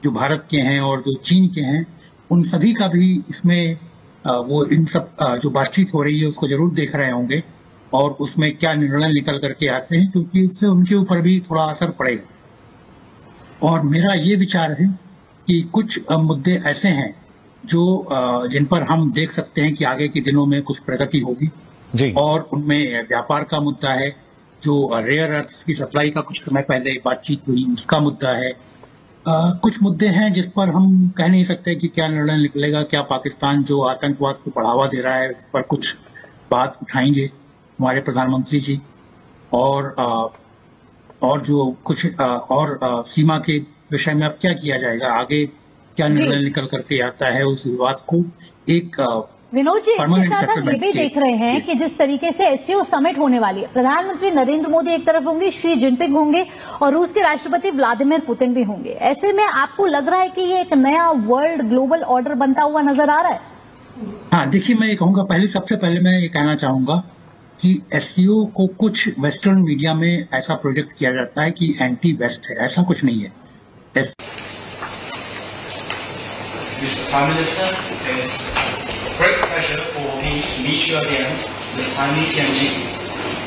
जो भारत के हैं और जो चीन के हैं, उन सभी का भी इसमें वो इन सब जो बातचीत हो रही है उसको जरूर देख रहे होंगे और उसमें क्या निर्णय निकल करके आते हैं, क्योंकि इससे उनके ऊपर भी थोड़ा असर पड़ेगा। और मेरा ये विचार है कि कुछ मुद्दे ऐसे हैं जो जिन पर हम देख सकते हैं कि आगे के दिनों में कुछ प्रगति होगी जी। और उनमें व्यापार का मुद्दा है, जो रेयर अर्थ्स की सप्लाई का कुछ समय पहले बातचीत हुई उसका मुद्दा है। कुछ मुद्दे हैं जिस पर हम कह नहीं सकते कि क्या निर्णय निकलेगा। क्या पाकिस्तान जो आतंकवाद को बढ़ावा दे रहा है उस पर कुछ बात उठाएंगे हमारे प्रधानमंत्री जी, और जो कुछ सीमा के विषय में अब क्या किया जाएगा, आगे क्या निर्णय निकल करके आता है, उस विवाद को एक विनोद जी, इसके साथ हम ये भी देख रहे हैं कि जिस तरीके से एससीओ समिट होने वाली है, प्रधानमंत्री नरेंद्र मोदी एक तरफ होंगे, शी जिनपिंग होंगे और रूस के राष्ट्रपति व्लादिमीर पुतिन भी होंगे। ऐसे में आपको लग रहा है कि ये एक नया वर्ल्ड ग्लोबल ऑर्डर बनता हुआ नजर आ रहा है? हाँ, देखिए, मैं ये कहूंगा, सबसे पहले मैं ये कहना चाहूंगा कि एससीओ को कुछ वेस्टर्न मीडिया में ऐसा प्रोजेक्ट किया जाता है कि एंटी वेस्ट है, ऐसा कुछ नहीं है। Mr. Prime Minister, it's a great pleasure for me to meet you again this time in Tianjin.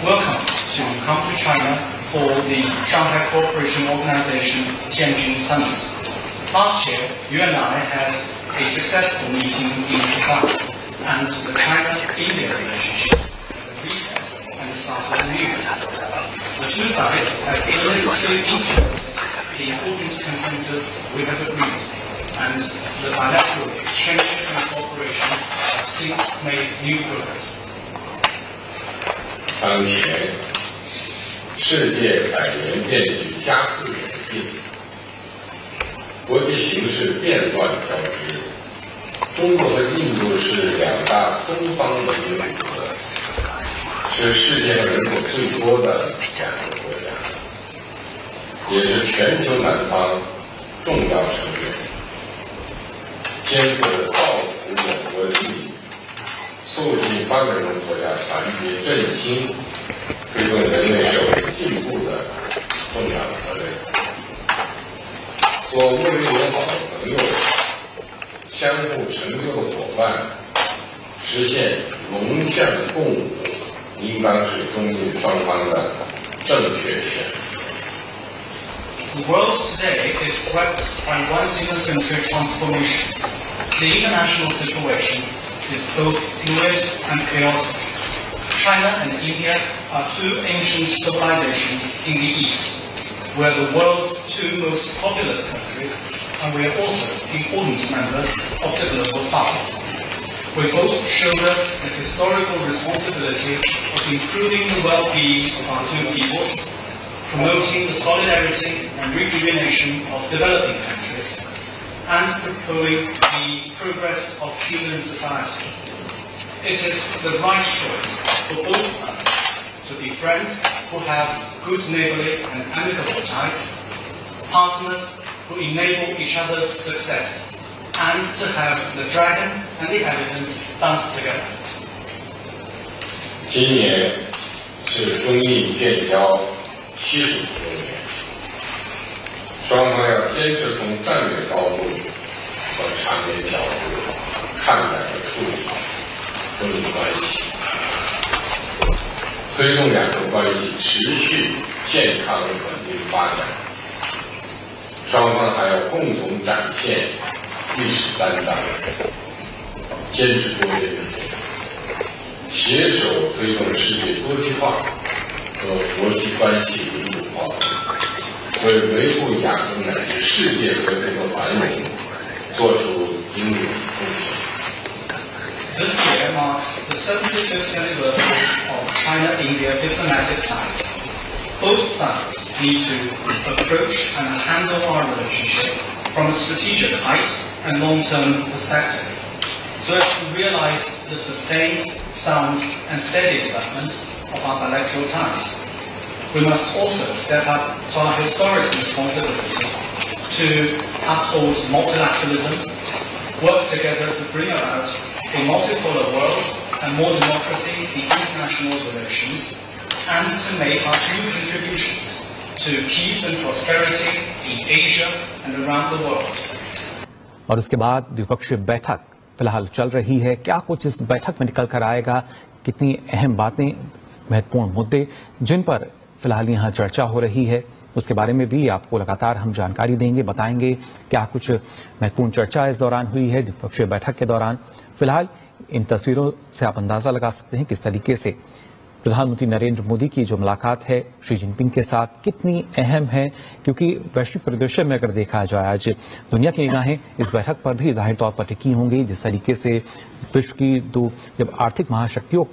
Welcome to come to China for the Shanghai Cooperation Organization Tianjin Summit. Last year, you and I had a successful meeting in Japan, and the China-India relationship reset and started anew. The two sides have illicitly implemented the important consensus we have agreed, and the bilateral exchanges and cooperation have since made new progress. 当前，世界改革变局加速演进，国际形势变乱交织。中国和印度是两大东方文明古国，是世界上人口最多的两个国家，也是全球南方重要成员。肩负着造福我国利益、促进发展中国家团结振兴、推动人类社会进步的重要责任。做睦邻友好的朋友、相互成就的伙伴，实现龙象共舞，应当是中印双方的正确选择。 The world today is swept by once-in-a-century transformations. The international situation is both fluid and chaotic. China and India are two ancient civilizations in the East. We are the world's two most populous countries, and we are also important members of the global South. We both shoulder the historical responsibility of improving the well-being of our two peoples, promoting the solidarity and rejuvenation of developing countries, and propelling the progress of human society. It is the right choice for both sides to be friends who have good neighborly and amicable ties, partners who enable each other's success, and to have the dragon and the elephant dance together. 今年是中印建交70周年，双方要坚持从战略高度和长远角度看待和处理中印关系，推动两国关系持续健康稳定发展。双方还要共同展现历史担当，坚持多边原则，携手推动世界多极化和国际关系民主化，为维护亚洲乃至世界和平和繁荣做出应有的贡献。This year marks the 75th anniversary of China-India diplomatic ties. Both sides need to approach and handle our relationship from a strategic height and long-term perspective, so as to realize the sustained, sound and steady development of our bilateral ties. We must also step up to our historic responsibility to uphold multilateralism, work together to bring about a multipolar world and more democracy in international relations, and to make our due contributions to peace and prosperity in Asia and around the world. और उसके बाद द्विपक्षीय बैठक फिलहाल चल रही है। क्या कुछ इस बैठक में निकल कर आएगा, कितनी अहम बातें, महत्वपूर्ण मुद्दे जिन पर फिलहाल यहाँ चर्चा हो रही है, उसके बारे में भी आपको लगातार हम जानकारी देंगे, बताएंगे क्या कुछ महत्वपूर्ण चर्चा इस दौरान हुई है द्विपक्षीय बैठक के दौरान। फिलहाल इन तस्वीरों से आप अंदाजा लगा सकते हैं किस तरीके से प्रधानमंत्री नरेंद्र मोदी की जो मुलाकात है शी जिनपिंग के साथ कितनी अहम है, क्योंकि वैश्विक परिदृश्य में अगर देखा जाए आज दुनिया की निगाहें इस बैठक पर भी जाहिर तौर पर टिकी होंगी। जिस तरीके से विश्व की दो जब आर्थिक महाशक्तियों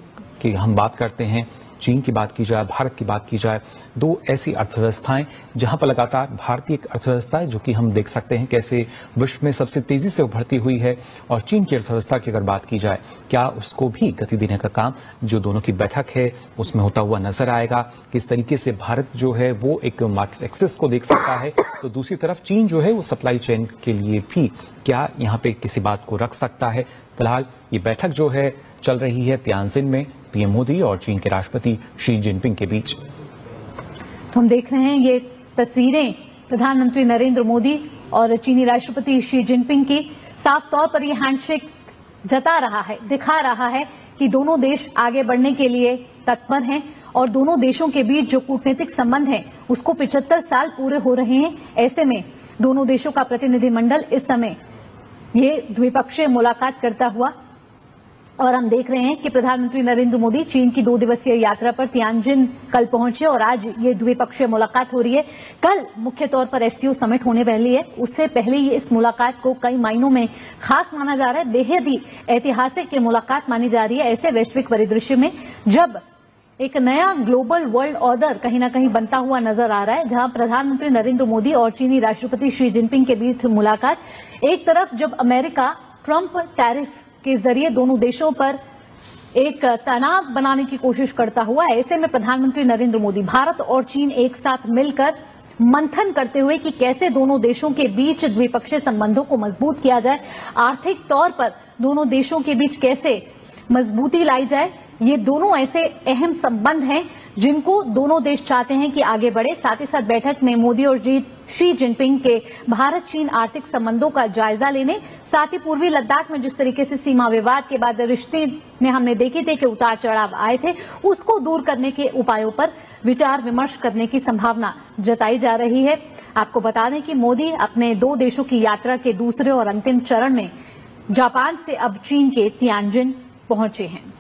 की हम बात करते हैं, चीन की बात की जाए, भारत की बात की जाए, दो ऐसी अर्थव्यवस्थाएं जहां पर लगातार भारतीय एक अर्थव्यवस्था है जो कि हम देख सकते हैं कैसे विश्व में सबसे तेजी से उभरती हुई है, और चीन की अर्थव्यवस्था की अगर बात की जाए क्या उसको भी गति देने का काम जो दोनों की बैठक है उसमें होता हुआ नजर आएगा। किस तरीके से भारत जो है वो एक मार्केट एक्सेस को देख सकता है, तो दूसरी तरफ चीन जो है वो सप्लाई चेन के लिए भी क्या यहाँ पे किसी बात को रख सकता है। फिलहाल ये बैठक जो है चल रही है तियानजिन में पीएम मोदी और चीन के राष्ट्रपति शी जिनपिंग के बीच। तो हम देख रहे हैं ये तस्वीरें प्रधानमंत्री नरेंद्र मोदी और चीनी राष्ट्रपति शी जिनपिंग की। साफ तौर पर ये हैंडशेक जता रहा है, दिखा रहा है कि दोनों देश आगे बढ़ने के लिए तत्पर हैं और दोनों देशों के बीच जो कूटनीतिक संबंध है उसको 75 साल पूरे हो रहे हैं। ऐसे में दोनों देशों का प्रतिनिधिमंडल इस समय ये द्विपक्षीय मुलाकात करता हुआ, और हम देख रहे हैं कि प्रधानमंत्री नरेंद्र मोदी चीन की 2 दिवसीय यात्रा पर तियानजिन कल पहुंचे और आज ये द्विपक्षीय मुलाकात हो रही है। कल मुख्य तौर पर एससीओ समिट होने वाली है, उससे पहले ही इस मुलाकात को कई मायनों में खास माना जा रहा है, बेहद ही ऐतिहासिक ये मुलाकात मानी जा रही है ऐसे वैश्विक परिदृश्य में जब एक नया ग्लोबल वर्ल्ड ऑर्डर कहीं ना कहीं बनता हुआ नजर आ रहा है, जहां प्रधानमंत्री नरेंद्र मोदी और चीनी राष्ट्रपति शी जिनपिंग के बीच मुलाकात। एक तरफ जब अमेरिका ट्रंप टैरिफ के जरिए दोनों देशों पर एक तनाव बनाने की कोशिश करता हुआ, ऐसे में प्रधानमंत्री नरेंद्र मोदी भारत और चीन एक साथ मिलकर मंथन करते हुए कि कैसे दोनों देशों के बीच द्विपक्षीय संबंधों को मजबूत किया जाए, आर्थिक तौर पर दोनों देशों के बीच कैसे मजबूती लाई जाए। ये दोनों ऐसे अहम संबंध हैं जिनको दोनों देश चाहते हैं कि आगे बढ़े। साथ ही साथ बैठक में मोदी और शी जिनपिंग के भारत चीन आर्थिक संबंधों का जायजा लेने, साथ ही पूर्वी लद्दाख में जिस तरीके से सीमा विवाद के बाद रिश्ते में हमने देखे थे कि उतार चढ़ाव आए थे, उसको दूर करने के उपायों पर विचार विमर्श करने की संभावना जताई जा रही है। आपको बता दें कि मोदी अपने 2 देशों की यात्रा के दूसरे और अंतिम चरण में जापान से अब चीन के तियानजिन पहुंचे हैं।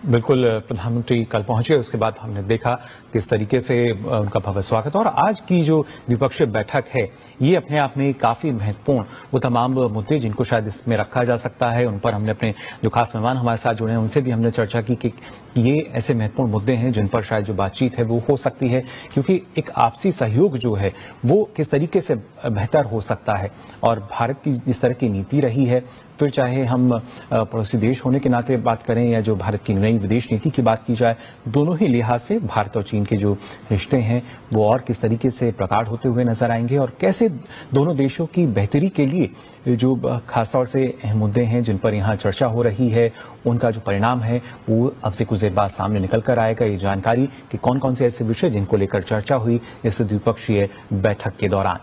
बिल्कुल, प्रधानमंत्री कल पहुंचे, उसके बाद हमने देखा किस तरीके से उनका भव्य स्वागत। और आज की जो द्विपक्षीय बैठक है ये अपने आप में काफी महत्वपूर्ण, वो तमाम मुद्दे जिनको शायद इसमें रखा जा सकता है उन पर हमने अपने जो खास मेहमान हमारे साथ जुड़े हैं उनसे भी हमने चर्चा की कि ये ऐसे महत्वपूर्ण मुद्दे हैं जिन पर शायद जो बातचीत है वो हो सकती है, क्योंकि एक आपसी सहयोग जो है वो किस तरीके से बेहतर हो सकता है। और भारत की जिस तरह की नीति रही है, फिर चाहे हम पड़ोसी देश होने के नाते बात करें या जो भारत की नई विदेश नीति की बात की जाए, दोनों ही लिहाज से भारत और चीन के जो रिश्ते हैं वो और किस तरीके से प्रगाढ़ होते हुए नजर आएंगे, और कैसे दोनों देशों की बेहतरी के लिए जो खासतौर से अहम मुद्दे हैं जिन पर यहाँ चर्चा हो रही है उनका जो परिणाम है वो अब से कुछ देर बाद सामने निकल कर आएगा। ये जानकारी कि कौन कौन से ऐसे विषय जिनको लेकर चर्चा हुई इस द्विपक्षीय बैठक के दौरान।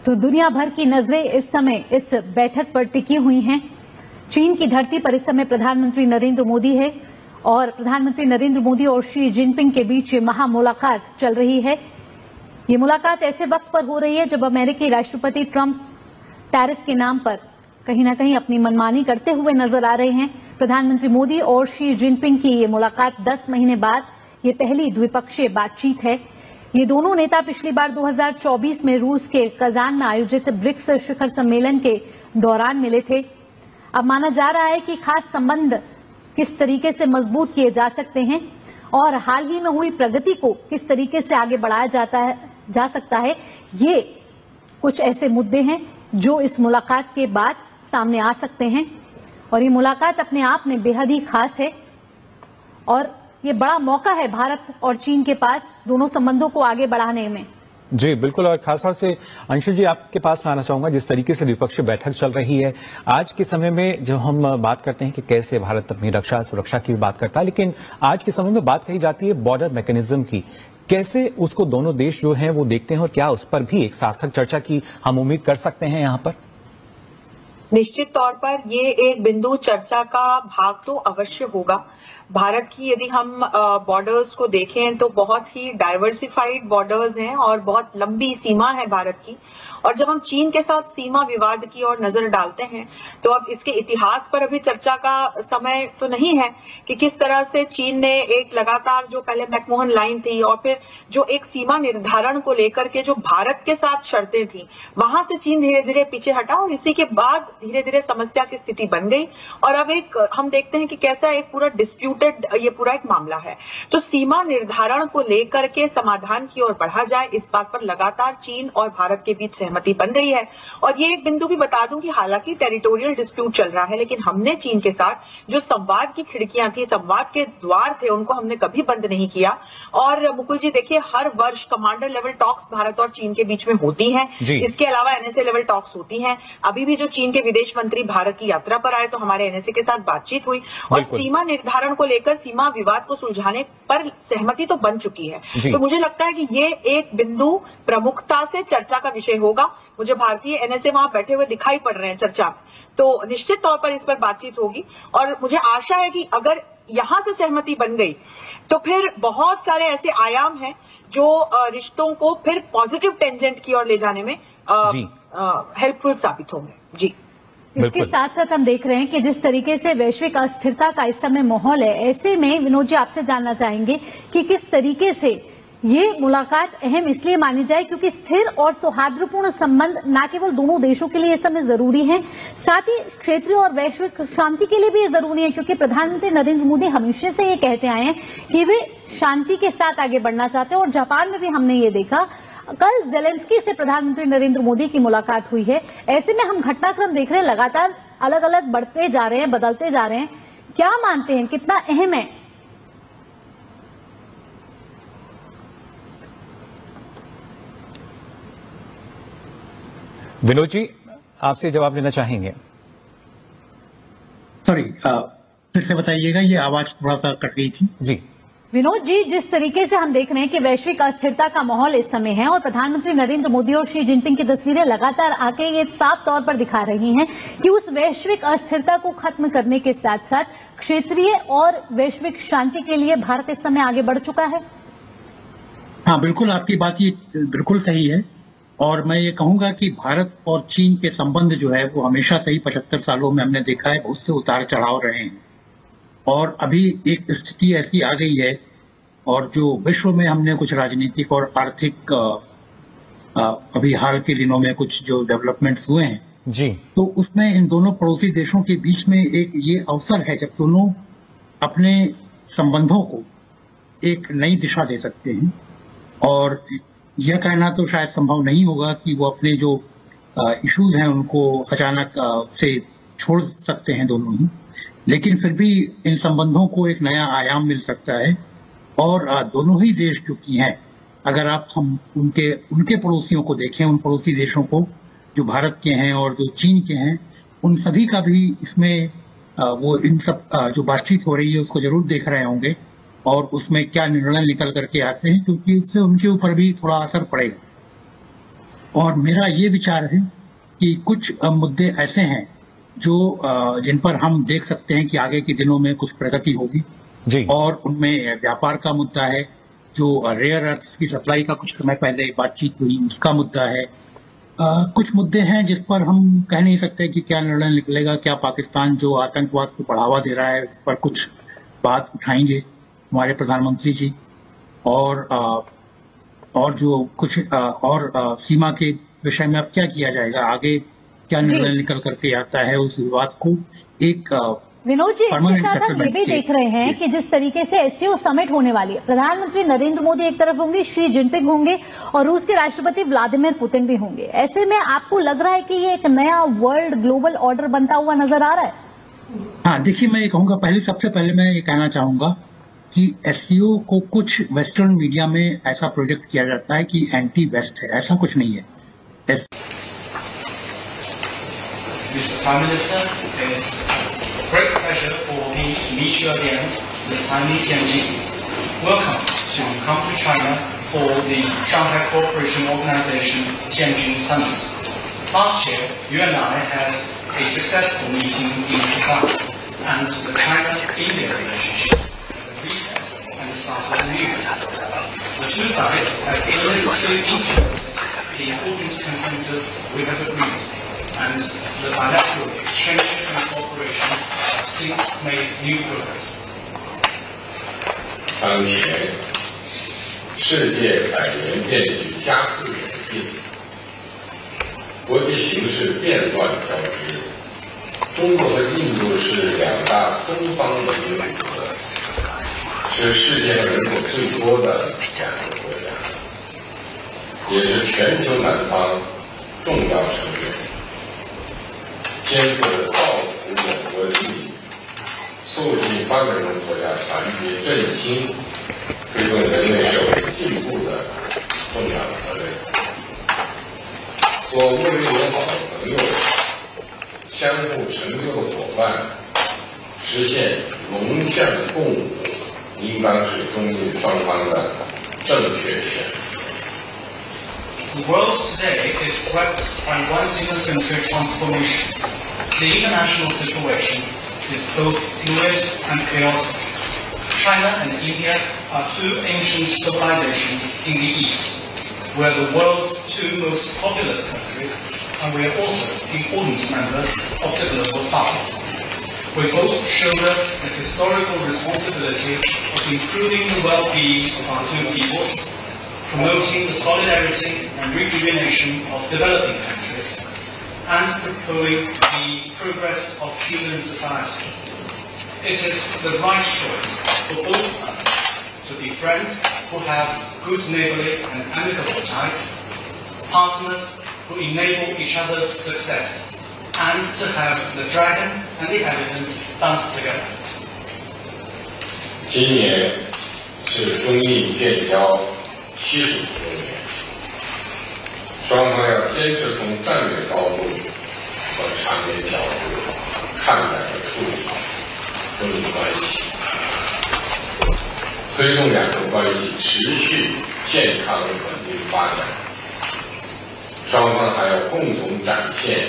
तो दुनिया भर की नजरें इस समय इस बैठक पर टिकी हुई हैं। चीन की धरती पर इस समय प्रधानमंत्री नरेंद्र मोदी है और प्रधानमंत्री नरेंद्र मोदी और शी जिनपिंग के बीच महा मुलाकात चल रही है। ये मुलाकात ऐसे वक्त पर हो रही है जब अमेरिकी राष्ट्रपति ट्रंप टैरिफ के नाम पर कहीं ना कहीं अपनी मनमानी करते हुए नजर आ रहे हैं। प्रधानमंत्री मोदी और शी जिनपिंग की ये मुलाकात 10 महीने बाद ये पहली द्विपक्षीय बातचीत है। ये दोनों नेता पिछली बार 2024 में रूस के कजान में आयोजित ब्रिक्स शिखर सम्मेलन के दौरान मिले थे। अब माना जा रहा है कि खास संबंध किस तरीके से मजबूत किए जा सकते हैं और हाल ही में हुई प्रगति को किस तरीके से आगे बढ़ाया जा सकता है, ये कुछ ऐसे मुद्दे हैं जो इस मुलाकात के बाद सामने आ सकते हैं। और ये मुलाकात अपने आप में बेहद ही खास है और ये बड़ा मौका है भारत और चीन के पास दोनों संबंधों को आगे बढ़ाने में। जी बिल्कुल, और खासतौर से अंशु जी आपके पास मैं आना चाहूंगा, जिस तरीके से द्विपक्षीय बैठक चल रही है आज के समय में, जब हम बात करते हैं कि कैसे भारत अपनी रक्षा सुरक्षा की भी बात करता है, लेकिन आज के समय में बात कही जाती है बॉर्डर मैकेनिज्म की, कैसे उसको दोनों देश जो हैं वो देखते हैं और क्या उस पर भी एक सार्थक चर्चा की हम उम्मीद कर सकते हैं यहाँ पर? निश्चित तौर पर ये एक बिंदु चर्चा का भाग तो अवश्य होगा। भारत की यदि हम बॉर्डर्स को देखें तो बहुत ही डाइवर्सिफाइड बॉर्डर्स हैं और बहुत लंबी सीमा है भारत की। और जब हम चीन के साथ सीमा विवाद की ओर नजर डालते हैं तो अब इसके इतिहास पर अभी चर्चा का समय तो नहीं है कि किस तरह से चीन ने एक लगातार जो पहले मैकमोहन लाइन थी और फिर जो एक सीमा निर्धारण को लेकर के जो भारत के साथ शर्तें थी, वहां से चीन धीरे धीरे पीछे हटा और इसी के बाद धीरे धीरे समस्या की स्थिति बन गई। और अब एक हम देखते हैं कि कैसा एक पूरा डिस्प्यूटेड ये पूरा एक मामला है। तो सीमा निर्धारण को लेकर के समाधान की ओर बढ़ा जाए, इस बात पर लगातार चीन और भारत के बीच सहमति बन रही है। और ये एक बिंदु भी बता दूं कि हालांकि टेरिटोरियल डिस्प्यूट चल रहा है, लेकिन हमने चीन के साथ जो संवाद की खिड़कियां थी, संवाद के द्वार थे, उनको हमने कभी बंद नहीं किया। और मुकुल जी देखिए, हर वर्ष कमांडर लेवल टॉक्स भारत और चीन के बीच में होती हैं। इसके अलावा एनएसए लेवल टॉक्स होती हैं। अभी भी जो चीन के विदेश मंत्री भारत की यात्रा पर आए तो हमारे एनएसए के साथ बातचीत हुई और सीमा निर्धारण को लेकर सीमा विवाद को सुलझाने पर सहमति तो बन चुकी है। तो मुझे लगता है कि ये एक बिंदु प्रमुखता से चर्चा का विषय होगा। मुझे भारतीय एनएसए वहां बैठे हुए दिखाई पड़ रहे हैं चर्चा में, तो निश्चित तौर पर इस पर बातचीत होगी। और मुझे आशा है कि अगर यहां से सहमति बन गई तो फिर बहुत सारे ऐसे आयाम हैं जो रिश्तों को फिर पॉजिटिव टेंजेंट की ओर ले जाने में हेल्पफुल साबित होंगे। जी, इसके साथ साथ हम देख रहे हैं कि जिस तरीके से वैश्विक अस्थिरता का इस समय माहौल है, ऐसे में विनोद जी आपसे जानना चाहेंगे कि किस तरीके से ये मुलाकात अहम इसलिए मानी जाए क्योंकि स्थिर और सौहार्दपूर्ण संबंध न केवल दोनों देशों के लिए इस समय जरूरी है, साथ ही क्षेत्रीय और वैश्विक शांति के लिए भी ये जरूरी है, क्योंकि प्रधानमंत्री नरेंद्र मोदी हमेशा से ये कहते आए हैं कि वे शांति के साथ आगे बढ़ना चाहते हैं। और जापान में भी हमने ये देखा, कल जेलेंस्की से प्रधानमंत्री नरेंद्र मोदी की मुलाकात हुई है। ऐसे में हम घटनाक्रम देख रहे हैं, लगातार अलग अलग बढ़ते जा रहे हैं, बदलते जा रहे हैं। क्या मानते हैं कितना अहम है? विनोद जी आपसे जवाब लेना चाहेंगे? सॉरी, फिर से बताइएगा, ये आवाज थोड़ा सा कट गई थी। जी विनोद जी, जिस तरीके से हम देख रहे हैं कि वैश्विक अस्थिरता का माहौल इस समय है और प्रधानमंत्री नरेंद्र मोदी और शी जिनपिंग की तस्वीरें लगातार आके ये साफ तौर पर दिखा रही हैं कि उस वैश्विक अस्थिरता को खत्म करने के साथ साथ क्षेत्रीय और वैश्विक शांति के लिए भारत इस समय आगे बढ़ चुका है। हाँ बिल्कुल, आपकी बात ये बिल्कुल सही है। और मैं ये कहूंगा कि भारत और चीन के संबंध जो है वो हमेशा से ही 75 सालों में हमने देखा है, बहुत से उतार चढ़ाव रहे हैं। और अभी एक स्थिति ऐसी आ गई है और जो विश्व में हमने कुछ राजनीतिक और आर्थिक अभी हाल के दिनों में कुछ जो डेवलपमेंट्स हुए हैं जी, तो उसमें इन दोनों पड़ोसी देशों के बीच में एक ये अवसर है जब दोनों अपने संबंधों को एक नई दिशा दे सकते हैं। और यह कहना तो शायद संभव नहीं होगा कि वो अपने जो इश्यूज हैं उनको अचानक से छोड़ सकते हैं दोनों ही, लेकिन फिर भी इन संबंधों को एक नया आयाम मिल सकता है। और दोनों ही देश जो कि हैं, अगर आप हम उनके पड़ोसियों को देखें, उन पड़ोसी देशों को जो भारत के हैं और जो चीन के हैं, उन सभी का भी इसमें वो इन सब जो बातचीत हो रही है उसको जरूर देख रहे होंगे और उसमें क्या निर्णय निकल करके आते हैं, क्योंकि उससे उनके ऊपर भी थोड़ा असर पड़ेगा। और मेरा ये विचार है कि कुछ मुद्दे ऐसे हैं जो जिन पर हम देख सकते हैं कि आगे के दिनों में कुछ प्रगति होगी जी। और उनमें व्यापार का मुद्दा है, जो रेयर अर्थ्स की सप्लाई का कुछ समय पहले बातचीत हुई उसका मुद्दा है। कुछ मुद्दे हैं जिस पर हम कह नहीं सकते कि क्या निर्णय निकलेगा। क्या पाकिस्तान जो आतंकवाद को बढ़ावा दे रहा है उस पर कुछ बात उठाएंगे हमारे प्रधानमंत्री जी, और जो कुछ और सीमा के विषय में अब क्या किया जाएगा, आगे क्या निर्णय निकल करके आता है, उस विवाद को एक विनोद जी, इसके permanent साथ हम ये settlement भी देख रहे हैं कि जिस तरीके से एससीओ समिट होने वाली है, प्रधानमंत्री नरेंद्र मोदी एक तरफ होंगे, शी जिनपिंग होंगे और रूस के राष्ट्रपति व्लादिमीर पुतिन भी होंगे। ऐसे में आपको लग रहा है कि ये एक नया वर्ल्ड ग्लोबल ऑर्डर बनता हुआ नजर आ रहा है? हाँ, देखिए, मैं ये कहूंगा, सबसे पहले मैं ये कहना चाहूंगा कि एससीओ को कुछ वेस्टर्न मीडिया में ऐसा प्रोजेक्ट किया जाता है कि एंटी वेस्ट है। ऐसा कुछ नहीं है। Mr. Prime Minister, it's a great pleasure for me to meet you again this time in Tianjin. Welcome to come to China for the Shanghai Cooperation Organization Tianjin Summit. Last year, you and I had a successful meeting in Busan, and the China-India relationship had reset and started anew. The two sides have illustrated the important consensus we have agreed, and the bilateral exchanges and cooperation have since made new progress. 当前，世界百年变局加速演进，国际形势变乱交织。中国和印度是两大东方文明古国，是世界人口最多的两个国家，也是全球南方重要成员。肩负着造福我国利益、促进发展中国家团结振兴、推动人类社会进步的重要责任。做睦邻友好的朋友、相互成就的伙伴，实现龙象共舞，应当是中印双方的正确选择。The world today is swept by once-in-a-century transformations. The international situation is both fluid and chaotic. China and India are two ancient civilizations in the East. We are the world's two most populous countries, and we are also important members of the global South. We both shoulder the historical responsibility of improving the well-being of our two peoples, promoting the solidarity and rejuvenation of developing countries, and propelling the progress of human society. It is the right choice for both sides to be friends who have good neighborly and amicable ties, partners who enable each other's success, and to have the dragon and the elephant dance together. 今年是中印建交70周年，双方要坚持从战略高度和长远角度看待和处理中印关系，推动两国关系持续健康稳定发展。双方还要共同展现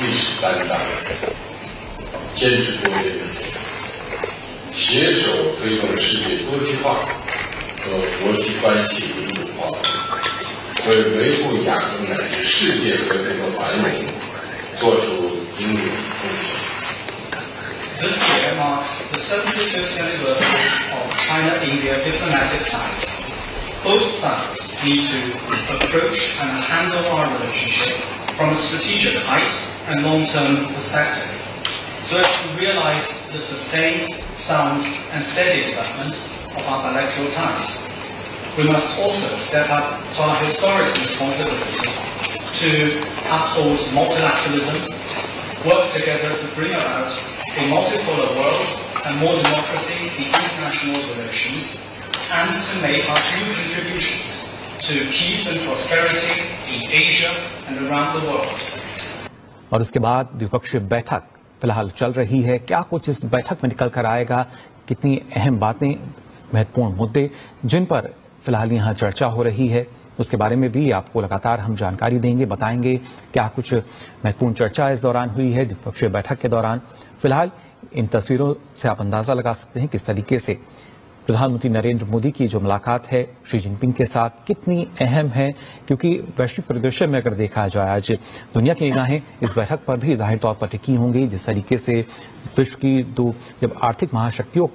历史担当，坚持多边原则，携手推动世界多极化和国际关系民主化，为维护亚洲乃至世界和平和繁荣做出应有的贡献。This year marks the 75th anniversary of China-India diplomatic ties. Both sides need to approach and handle our relationship from a strategic height and long-term perspective, so as to realize the sustained, sound and steady development of our bilateral ties. We must also step up to our historic responsibility to uphold multilateralism, work together to bring about a multipolar world and more democracy in international relations, and to make our due contributions to peace and prosperity in Asia and around the world. और उसके बाद द्विपक्षीय बैठक फिलहाल चल रही है। क्या कुछ इस बैठक में निकल कर आएगा, कितनी अहम बातें, महत्वपूर्ण मुद्दे जिन पर फिलहाल यहाँ चर्चा हो रही है, उसके बारे में भी आपको लगातार हम जानकारी देंगे, बताएंगे क्या कुछ महत्वपूर्ण चर्चा इस दौरान हुई है द्विपक्षीय बैठक के दौरान। फिलहाल इन तस्वीरों से आप अंदाजा लगा सकते हैं किस तरीके से प्रधानमंत्री नरेंद्र मोदी की जो मुलाकात है शी जिनपिंग के साथ कितनी अहम है, क्योंकि वैश्विक परिदृश्य में अगर देखा जाए आज दुनिया की निगाहें इस बैठक पर भी जाहिर तौर पर टिकी होंगी। जिस तरीके से विश्व की दो जब आर्थिक महाशक्तियों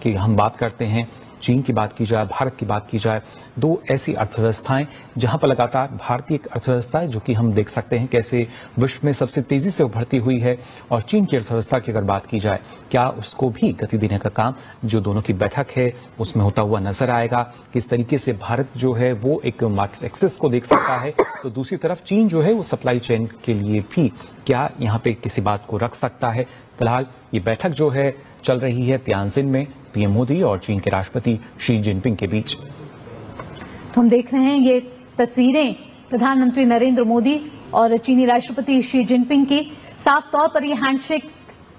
की हम बात करते हैं, चीन की बात की जाए, भारत की बात की जाए, दो ऐसी अर्थव्यवस्थाएं जहां पर लगातार भारतीय एक अर्थव्यवस्था है जो कि हम देख सकते हैं कैसे विश्व में सबसे तेजी से उभरती हुई है, और चीन की अर्थव्यवस्था की अगर बात की जाए, क्या उसको भी गति देने का काम जो दोनों की बैठक है उसमें होता हुआ नजर आएगा। किस तरीके से भारत जो है वो एक मार्केट एक्सेस को देख सकता है, तो दूसरी तरफ चीन जो है वो सप्लाई चेन के लिए भी क्या यहाँ पे किसी बात को रख सकता है। फिलहाल ये बैठक जो है चल रही है तियानजिन में पीएम मोदी और चीन के राष्ट्रपति शी जिनपिंग के बीच। तो हम देख रहे हैं ये तस्वीरें प्रधानमंत्री नरेंद्र मोदी और चीनी राष्ट्रपति शी जिनपिंग की। साफ तौर पर यह हैंडशेक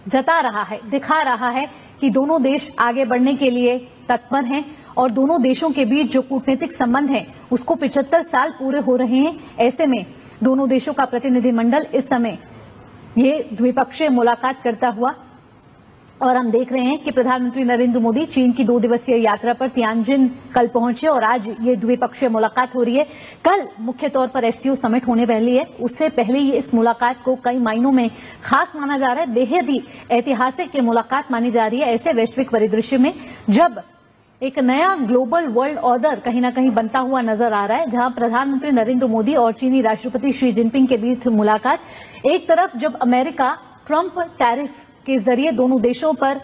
जता रहा है, दिखा रहा है कि दोनों देश आगे बढ़ने के लिए तत्पर हैं और दोनों देशों के बीच जो कूटनीतिक संबंध है उसको 75 साल पूरे हो रहे हैं। ऐसे में दोनों देशों का प्रतिनिधिमंडल इस समय ये द्विपक्षीय मुलाकात करता हुआ, और हम देख रहे हैं कि प्रधानमंत्री नरेंद्र मोदी चीन की 2 दिवसीय यात्रा पर तियानजिन कल पहुंचे और आज ये द्विपक्षीय मुलाकात हो रही है। कल मुख्य तौर पर एससीओ समिट होने वाली है, उससे पहले ही इस मुलाकात को कई मायनों में खास माना जा रहा है, बेहद ही ऐतिहासिक ये मुलाकात मानी जा रही है। ऐसे वैश्विक परिदृश्य में जब एक नया ग्लोबल वर्ल्ड ऑर्डर कहीं ना कहीं बनता हुआ नजर आ रहा है, जहां प्रधानमंत्री नरेंद्र मोदी और चीनी राष्ट्रपति शी जिनपिंग के बीच मुलाकात, एक तरफ जब अमेरिका ट्रंप टैरिफ के जरिए दोनों देशों पर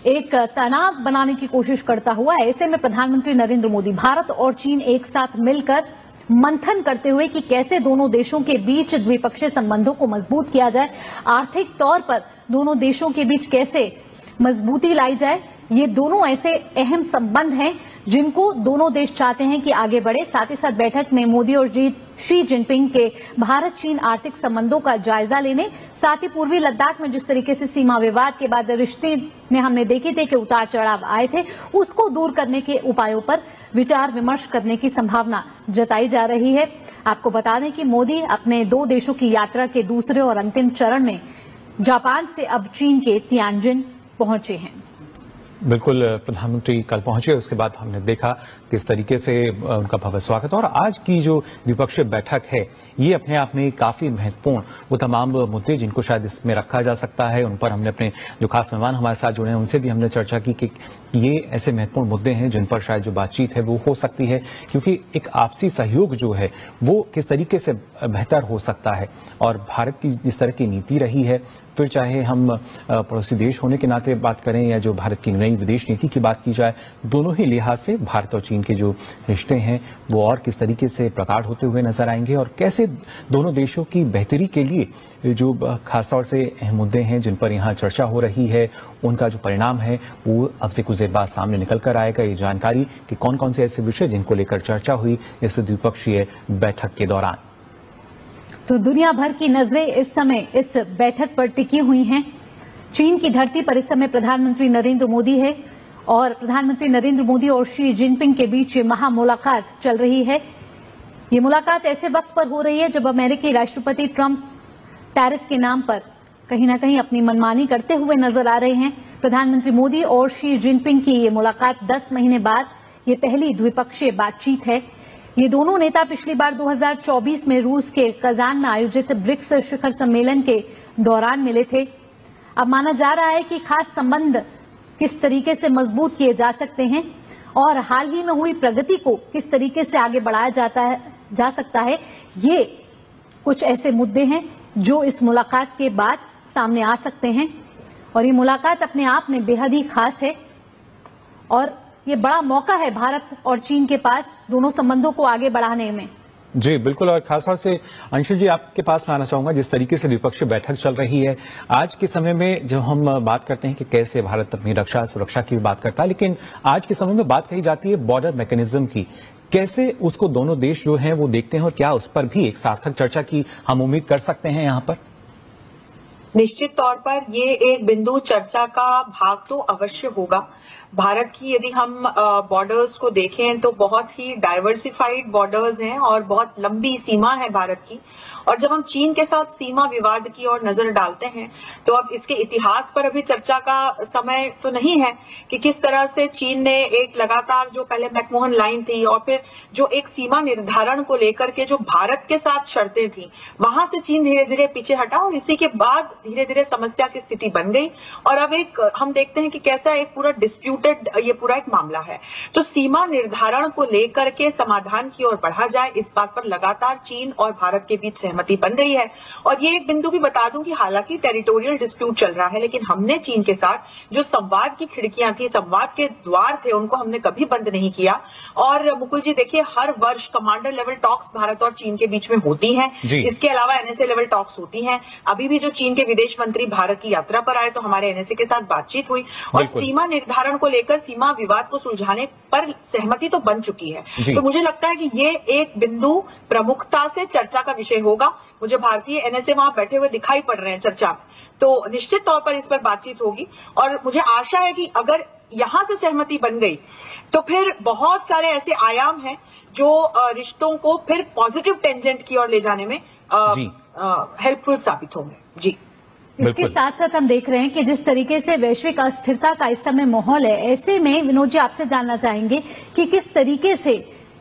एक तनाव बनाने की कोशिश करता हुआ, ऐसे में प्रधानमंत्री नरेंद्र मोदी भारत और चीन एक साथ मिलकर मंथन करते हुए कि कैसे दोनों देशों के बीच द्विपक्षीय संबंधों को मजबूत किया जाए, आर्थिक तौर पर दोनों देशों के बीच कैसे मजबूती लाई जाए। ये दोनों ऐसे अहम संबंध हैं जिनको दोनों देश चाहते हैं कि आगे बढ़े। साथ ही साथ बैठक में मोदी और शी जिनपिंग के भारत चीन आर्थिक संबंधों का जायजा लेने, साथ ही पूर्वी लद्दाख में जिस तरीके से सीमा विवाद के बाद रिश्ते में हमने देखे थे कि उतार चढ़ाव आए थे, उसको दूर करने के उपायों पर विचार विमर्श करने की संभावना जताई जा रही है। आपको बता दें कि मोदी अपने 2 देशों की यात्रा के दूसरे और अंतिम चरण में जापान से अब चीन के तियानजिन पहुंचे हैं। बिल्कुल, प्रधानमंत्री कल पहुंचे, उसके बाद हमने देखा किस तरीके से उनका भव्य स्वागत। और आज की जो द्विपक्षीय बैठक है ये अपने आप में काफी महत्वपूर्ण, वो तमाम मुद्दे जिनको शायद इसमें रखा जा सकता है, उन पर हमने अपने जो खास मेहमान हमारे साथ जुड़े हैं उनसे भी हमने चर्चा की कि ये ऐसे महत्वपूर्ण मुद्दे हैं जिन पर शायद जो बातचीत है वो हो सकती है, क्योंकि एक आपसी सहयोग जो है वो किस तरीके से बेहतर हो सकता है। और भारत की जिस तरह की नीति रही है, फिर चाहे हम पड़ोसी देश होने के नाते बात करें या जो भारत की नई विदेश नीति की बात की जाए, दोनों ही लिहाज से भारत और चीन के जो रिश्ते हैं वो और किस तरीके से प्रगाढ़ होते हुए नजर आएंगे, और कैसे दोनों देशों की बेहतरी के लिए जो खासतौर से अहम मुद्दे हैं जिन पर यहाँ चर्चा हो रही है उनका जो परिणाम है वो अब से कुछ देर बाद सामने निकल कर आएगा। ये जानकारी कि कौन कौन से ऐसे विषय जिनको लेकर चर्चा हुई इस द्विपक्षीय बैठक के दौरान। तो दुनिया भर की नजरें इस समय इस बैठक पर टिकी हुई हैं। चीन की धरती पर इस समय प्रधानमंत्री नरेंद्र मोदी है और प्रधानमंत्री नरेंद्र मोदी और शी जिनपिंग के बीच महा मुलाकात चल रही है। ये मुलाकात ऐसे वक्त पर हो रही है जब अमेरिकी राष्ट्रपति ट्रंप टैरिफ के नाम पर कहीं ना कहीं अपनी मनमानी करते हुए नजर आ रहे हैं। प्रधानमंत्री मोदी और शी जिनपिंग की ये मुलाकात 10 महीने बाद ये पहली द्विपक्षीय बातचीत है। ये दोनों नेता पिछली बार 2024 में रूस के कजान में आयोजित ब्रिक्स शिखर सम्मेलन के दौरान मिले थे। अब माना जा रहा है कि खास संबंध किस तरीके से मजबूत किए जा सकते हैं और हाल ही में हुई प्रगति को किस तरीके से आगे बढ़ाया जा सकता है, ये कुछ ऐसे मुद्दे हैं जो इस मुलाकात के बाद सामने आ सकते हैं। और ये मुलाकात अपने आप में बेहद ही खास है और ये बड़ा मौका है भारत और चीन के पास दोनों संबंधों को आगे बढ़ाने में। जी बिल्कुल, और खासतौर से अंशुल जी आपके पास मैं आना चाहूंगा, जिस तरीके से द्विपक्षीय बैठक चल रही है आज के समय में, जब हम बात करते हैं कि कैसे भारत अपनी रक्षा सुरक्षा की बात करता है, लेकिन आज के समय में बात कही जाती है बॉर्डर मैकेनिज्म की, कैसे उसको दोनों देश जो हैं वो देखते हैं और क्या उस पर भी एक सार्थक चर्चा की हम उम्मीद कर सकते हैं यहाँ पर? निश्चित तौर पर ये एक बिंदु चर्चा का भाग तो अवश्य होगा। भारत की यदि हम बॉर्डर्स को देखें तो बहुत ही डाइवर्सिफाइड बॉर्डर्स हैं और बहुत लंबी सीमा है भारत की। और जब हम चीन के साथ सीमा विवाद की ओर नजर डालते हैं तो अब इसके इतिहास पर अभी चर्चा का समय तो नहीं है कि किस तरह से चीन ने एक लगातार जो पहले मैकमोहन लाइन थी और फिर जो एक सीमा निर्धारण को लेकर के जो भारत के साथ शर्तें थी, वहां से चीन धीरे धीरे पीछे हटा और इसी के बाद धीरे धीरे समस्या की स्थिति बन गई। और अब एक हम देखते हैं कि कैसा एक पूरा डिस्प्यूट डिस्प्यूटेड ये पूरा एक मामला है। तो सीमा निर्धारण को लेकर के समाधान की ओर बढ़ा जाए, इस बात पर लगातार चीन और भारत के बीच सहमति बन रही है। और ये एक बिंदु भी बता दूं कि हालांकि टेरिटोरियल डिस्प्यूट चल रहा है, लेकिन हमने चीन के साथ जो संवाद की खिड़कियां थी, संवाद के द्वार थे, उनको हमने कभी बंद नहीं किया। और मुकुल जी देखिए, हर वर्ष कमांडर लेवल टॉक्स भारत और चीन के बीच में होती हैं। इसके अलावा एनएसए लेवल टॉक्स होती हैं। अभी भी जो चीन के विदेश मंत्री भारत की यात्रा पर आए तो हमारे एनएसए के साथ बातचीत हुई और सीमा निर्धारण को लेकर, सीमा विवाद को सुलझाने पर सहमति तो बन चुकी है। तो मुझे लगता है कि ये एक बिंदु प्रमुखता से चर्चा का विषय होगा। मुझे भारतीय एनएसए वहां बैठे हुए दिखाई पड़ रहे हैं चर्चा में, तो निश्चित तौर पर इस पर बातचीत होगी। और मुझे आशा है कि अगर यहां से सहमति बन गई तो फिर बहुत सारे ऐसे आयाम हैं जो रिश्तों को फिर पॉजिटिव टेंजेंट की ओर ले जाने में हेल्पफुल साबित होंगे। जी, इसके साथ साथ हम देख रहे हैं कि जिस तरीके से वैश्विक अस्थिरता का इस समय माहौल है, ऐसे में विनोद जी आपसे जानना चाहेंगे कि किस तरीके से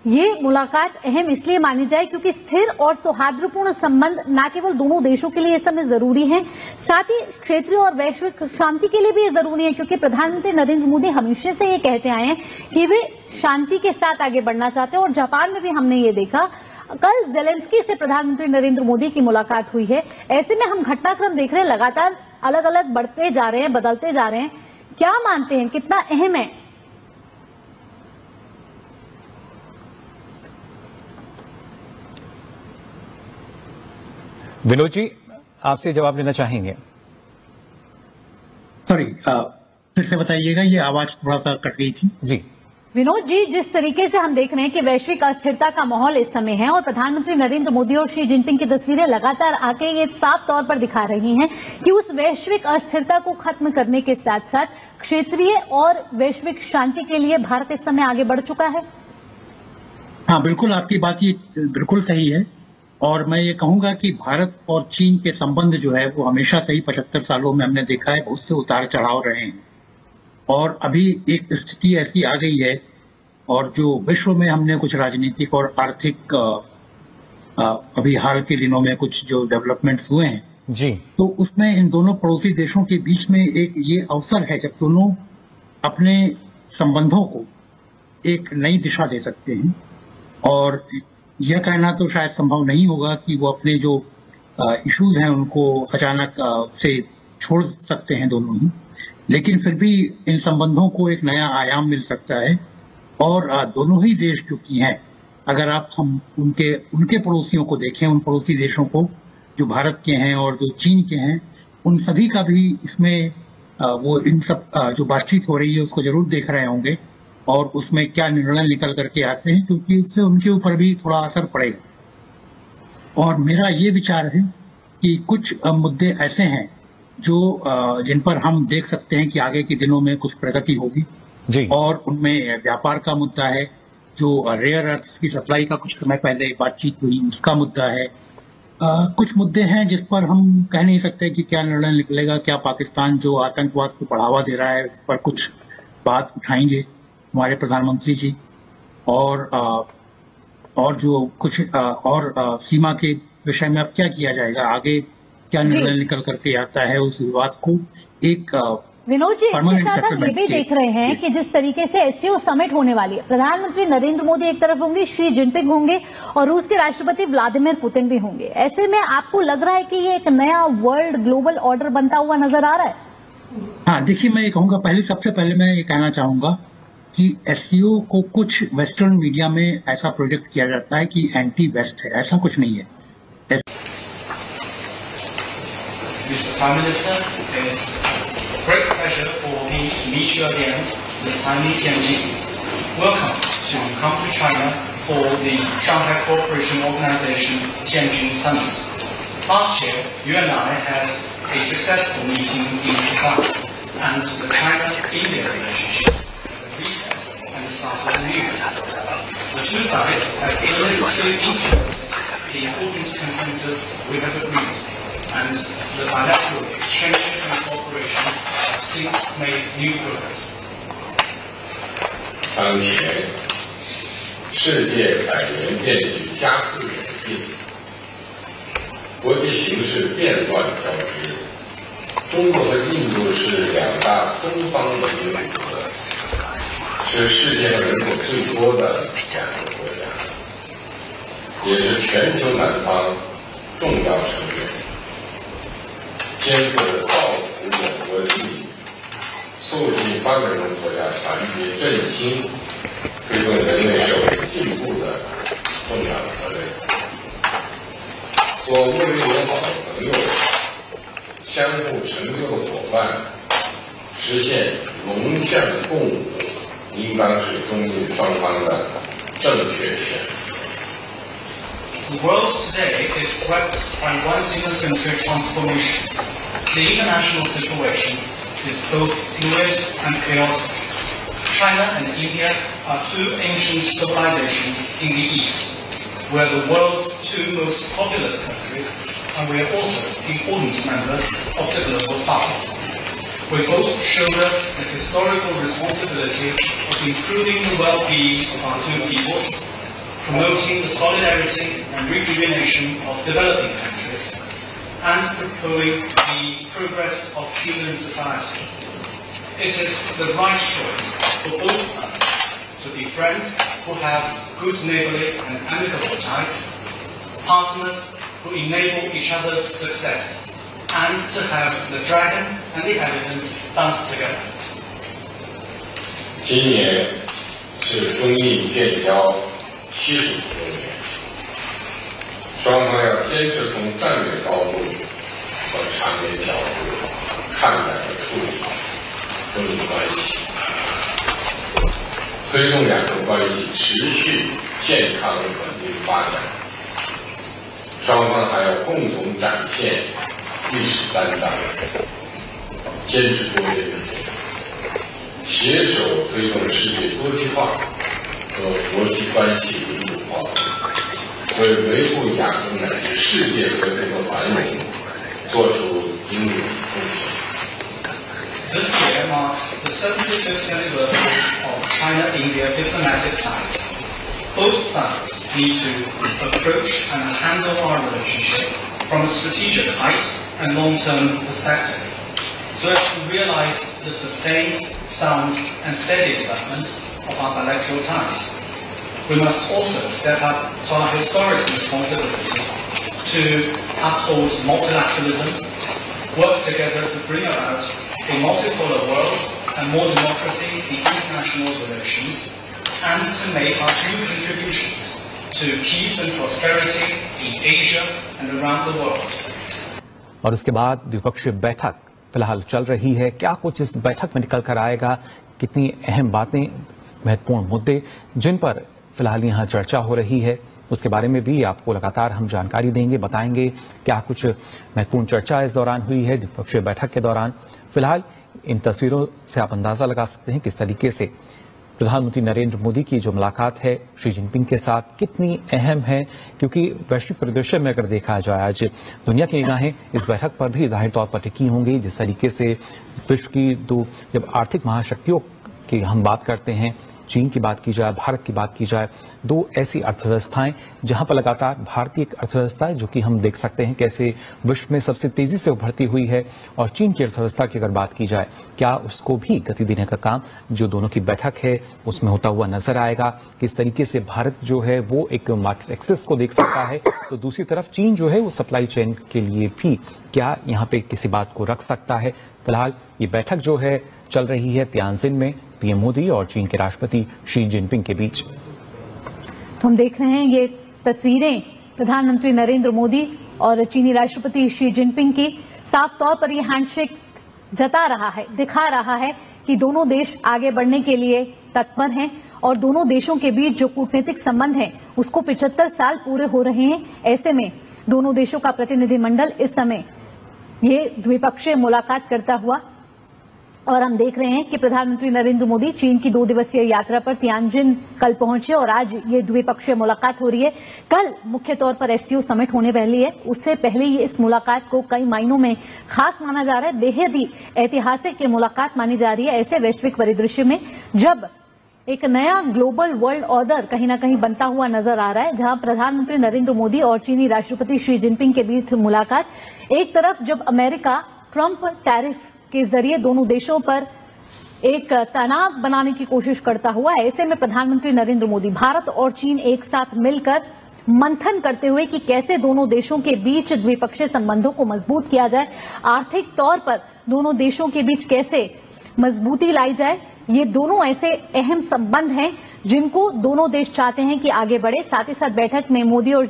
ये मुलाकात अहम इसलिए मानी जाए क्योंकि स्थिर और सौहार्दपूर्ण संबंध न केवल दोनों देशों के लिए इस समय जरूरी है, साथ ही क्षेत्रीय और वैश्विक शांति के लिए भी ये जरूरी है, क्योंकि प्रधानमंत्री नरेंद्र मोदी हमेशा से ये कहते आए हैं कि वे शांति के साथ आगे बढ़ना चाहते हैं। और जापान में भी हमने ये देखा, कल जेलेंस्की से प्रधानमंत्री नरेंद्र मोदी की मुलाकात हुई है। ऐसे में हम घटनाक्रम देख रहे हैं, लगातार अलग अलग बढ़ते जा रहे हैं, बदलते जा रहे हैं। क्या मानते हैं, कितना अहम है? विनोद जी, आपसे जवाब लेना चाहेंगे? सॉरी, फिर से बताइएगा, ये आवाज थोड़ा सा कट गई थी। जी विनोद जी, जिस तरीके से हम देख रहे हैं कि वैश्विक अस्थिरता का माहौल इस समय है और प्रधानमंत्री नरेंद्र मोदी और शी जिनपिंग की तस्वीरें लगातार आके ये साफ तौर पर दिखा रही हैं कि उस वैश्विक अस्थिरता को खत्म करने के साथ साथ क्षेत्रीय और वैश्विक शांति के लिए भारत इस समय आगे बढ़ चुका है। हाँ, बिल्कुल, आपकी बात ये बिल्कुल सही है। और मैं ये कहूंगा कि भारत और चीन के संबंध जो है वो हमेशा से ही 75 सालों में हमने देखा है, बहुत से उतार चढ़ाव रहे हैं। और अभी एक स्थिति ऐसी आ गई है, और जो विश्व में हमने कुछ राजनीतिक और आर्थिक अभी हाल के दिनों में कुछ जो डेवलपमेंट्स हुए हैं जी, तो उसमें इन दोनों पड़ोसी देशों के बीच में एक ये अवसर है जब दोनों अपने संबंधों को एक नई दिशा दे सकते हैं। और यह कहना तो शायद संभव नहीं होगा कि वो अपने जो इश्यूज हैं उनको अचानक से छोड़ सकते हैं दोनों ही, लेकिन फिर भी इन संबंधों को एक नया आयाम मिल सकता है। और दोनों ही देश जो कि हैं, अगर हम उनके पड़ोसियों को देखें, उन पड़ोसी देशों को जो भारत के हैं और जो चीन के हैं, उन सभी का भी इसमें वो इन सब जो बातचीत हो रही है उसको जरूर देख रहे होंगे और उसमें क्या निर्णय निकल करके आते हैं, क्योंकि इससे उनके ऊपर भी थोड़ा असर पड़ेगा। और मेरा ये विचार है कि कुछ मुद्दे ऐसे हैं जो जिन पर हम देख सकते हैं कि आगे के दिनों में कुछ प्रगति होगी जी। और उनमें व्यापार का मुद्दा है, जो रेयर अर्थ्स की सप्लाई का कुछ समय पहले बातचीत हुई उसका मुद्दा है। कुछ मुद्दे हैं जिस पर हम कह नहीं सकते कि क्या निर्णय निकलेगा। क्या पाकिस्तान जो आतंकवाद को बढ़ावा दे रहा है उस पर कुछ बात उठाएंगे हमारे प्रधानमंत्री जी, और जो कुछ और सीमा के विषय में अब क्या किया जाएगा, आगे क्या निर्णय निकल करके आता है उस विवाद को एक विनोद जी, इसके साथ हम ये भी देख रहे हैं कि जिस तरीके से एससीओ समिट होने वाली है, प्रधानमंत्री नरेंद्र मोदी एक तरफ होंगे, शी जिनपिंग होंगे और रूस के राष्ट्रपति व्लादिमीर पुतिन भी होंगे। ऐसे में आपको लग रहा है कि ये एक नया वर्ल्ड ग्लोबल ऑर्डर बनता हुआ नजर आ रहा है? हाँ, देखिए, मैं ये कहूंगा, सबसे पहले मैं ये कहना चाहूंगा कि एससीओ को कुछ वेस्टर्न मीडिया में ऐसा प्रोजेक्ट किया जाता है कि एंटी वेस्ट है, ऐसा कुछ नहीं है। Prime Minister, it's a great pleasure for me to meet you again this time in Tianjin. Welcome to come to China for the Shanghai Cooperation Organization Tianjin Summit. Last year, you and I had a successful meeting in Japan, and the China-India relationship had reset and started anew. The two sides have illustrated the important consensus we have agreed, and the bilateral exchanges and cooperation have since made new progress. 当前，世界百年变局加速演进，国际形势变乱交织。中国和印度是两大东方盟友国，是世界人口最多的两个国家，也是全球南方重要成员，肩负着造福我国利益、促进发展中国家团结振兴、推动人类社会进步的重要责任。做睦邻友好的朋友，相互成就的伙伴，实现龙象共舞，应当是中印双方的正确选择。The world today is swept by once-in-a-century transformations. The international situation is both fluid and chaotic. China and India are two ancient civilizations in the East. We are the world's two most populous countries, and we are also important members of the global South. We both shoulder the historical responsibility of improving the well-being of our two peoples, promoting the solidarity and rejuvenation of developing countries, and propelling the progress of human society. It is the right choice for both sides to be friends who have good neighborly and amicable ties, partners who enable each other's success, and to have the dragon and the elephant dance together. 今年是中印建交75周年，双方要坚持从战略高度和长远角度看待和处理中印关系，推动两国关系持续健康稳定发展。双方还要共同展现历史担当，坚持多边原则，携手推动世界多极化和国际关系民主化，为维护亚洲乃至世界和平和繁荣做出应有的贡献。This year marks the 75th anniversary of China-India diplomatic ties. Both sides need to approach and handle our relationship from a strategic height and long-term perspective, so as to realize the sustained, sound and steady development of our bilateral ties. We must also step up to our historic responsibility to uphold multilateralism, work together to bring about a multipolar world and more democracy in international relations, and to make our due contributions to peace and prosperity in Asia and around the world. और उसके बाद द्विपक्षीय बैठक फिलहाल चल रही है। क्या कुछ इस बैठक में निकल कर आएगा, कितनी अहम बातें, महत्वपूर्ण मुद्दे जिन पर फिलहाल यहाँ चर्चा हो रही है, उसके बारे में भी आपको लगातार हम जानकारी देंगे, बताएंगे क्या कुछ महत्वपूर्ण चर्चा इस दौरान हुई है द्विपक्षीय बैठक के दौरान। फिलहाल इन तस्वीरों से आप अंदाजा लगा सकते हैं किस तरीके से प्रधानमंत्री नरेंद्र मोदी की जो मुलाकात है शी जिनपिंग के साथ कितनी अहम है, क्योंकि वैश्विक परिदृश्य में अगर देखा जाए आज दुनिया की निगाहें इस बैठक पर भी जाहिर तौर पर टिकी होंगी। जिस तरीके से विश्व की दो जब आर्थिक महाशक्तियों की हम बात करते हैं, चीन की बात की जाए, भारत की बात की जाए, दो ऐसी अर्थव्यवस्थाएं जहां पर लगातार भारतीय एक अर्थव्यवस्था है जो कि हम देख सकते हैं कैसे विश्व में सबसे तेजी से उभरती हुई है, और चीन की अर्थव्यवस्था की अगर बात की जाए क्या उसको भी गति देने का काम जो दोनों की बैठक है उसमें होता हुआ नजर आएगा। किस तरीके से भारत जो है वो एक मार्केट एक्सेस को देख सकता है, तो दूसरी तरफ चीन जो है वो सप्लाई चेन के लिए भी क्या यहाँ पे किसी बात को रख सकता है। फिलहाल ये बैठक जो है चल रही है तियानजिन में पीएम मोदी और चीन के राष्ट्रपति शी जिनपिंग के बीच। तो हम देख रहे हैं ये तस्वीरें प्रधानमंत्री नरेंद्र मोदी और चीनी राष्ट्रपति शी जिनपिंग की। साफ तौर पर यह हैंडशेक जता रहा है, दिखा रहा है कि दोनों देश आगे बढ़ने के लिए तत्पर हैं और दोनों देशों के बीच जो कूटनीतिक संबंध है उसको 75 साल पूरे हो रहे हैं। ऐसे में दोनों देशों का प्रतिनिधिमंडल इस समय ये द्विपक्षीय मुलाकात करता हुआ, और हम देख रहे हैं कि प्रधानमंत्री नरेंद्र मोदी चीन की 2 दिवसीय यात्रा पर तियानजिन कल पहुंचे और आज ये द्विपक्षीय मुलाकात हो रही है। कल मुख्य तौर पर एससीओ समिट होने वाली है, उससे पहले ही इस मुलाकात को कई मायनों में खास माना जा रहा है, बेहद ही ऐतिहासिक ये मुलाकात मानी जा रही है। ऐसे वैश्विक परिदृश्य में जब एक नया ग्लोबल वर्ल्ड ऑर्डर कहीं ना कहीं बनता हुआ नजर आ रहा है, जहां प्रधानमंत्री नरेंद्र मोदी और चीनी राष्ट्रपति शी जिनपिंग के बीच मुलाकात। एक तरफ जब अमेरिका ट्रंप टैरिफ के जरिए दोनों देशों पर एक तनाव बनाने की कोशिश करता हुआ। ऐसे में प्रधानमंत्री नरेंद्र मोदी भारत और चीन एक साथ मिलकर मंथन करते हुए कि कैसे दोनों देशों के बीच द्विपक्षीय संबंधों को मजबूत किया जाए, आर्थिक तौर पर दोनों देशों के बीच कैसे मजबूती लाई जाए। ये दोनों ऐसे अहम संबंध हैं जिनको दोनों देश चाहते हैं कि आगे बढ़े। साथ ही साथ बैठक में मोदी और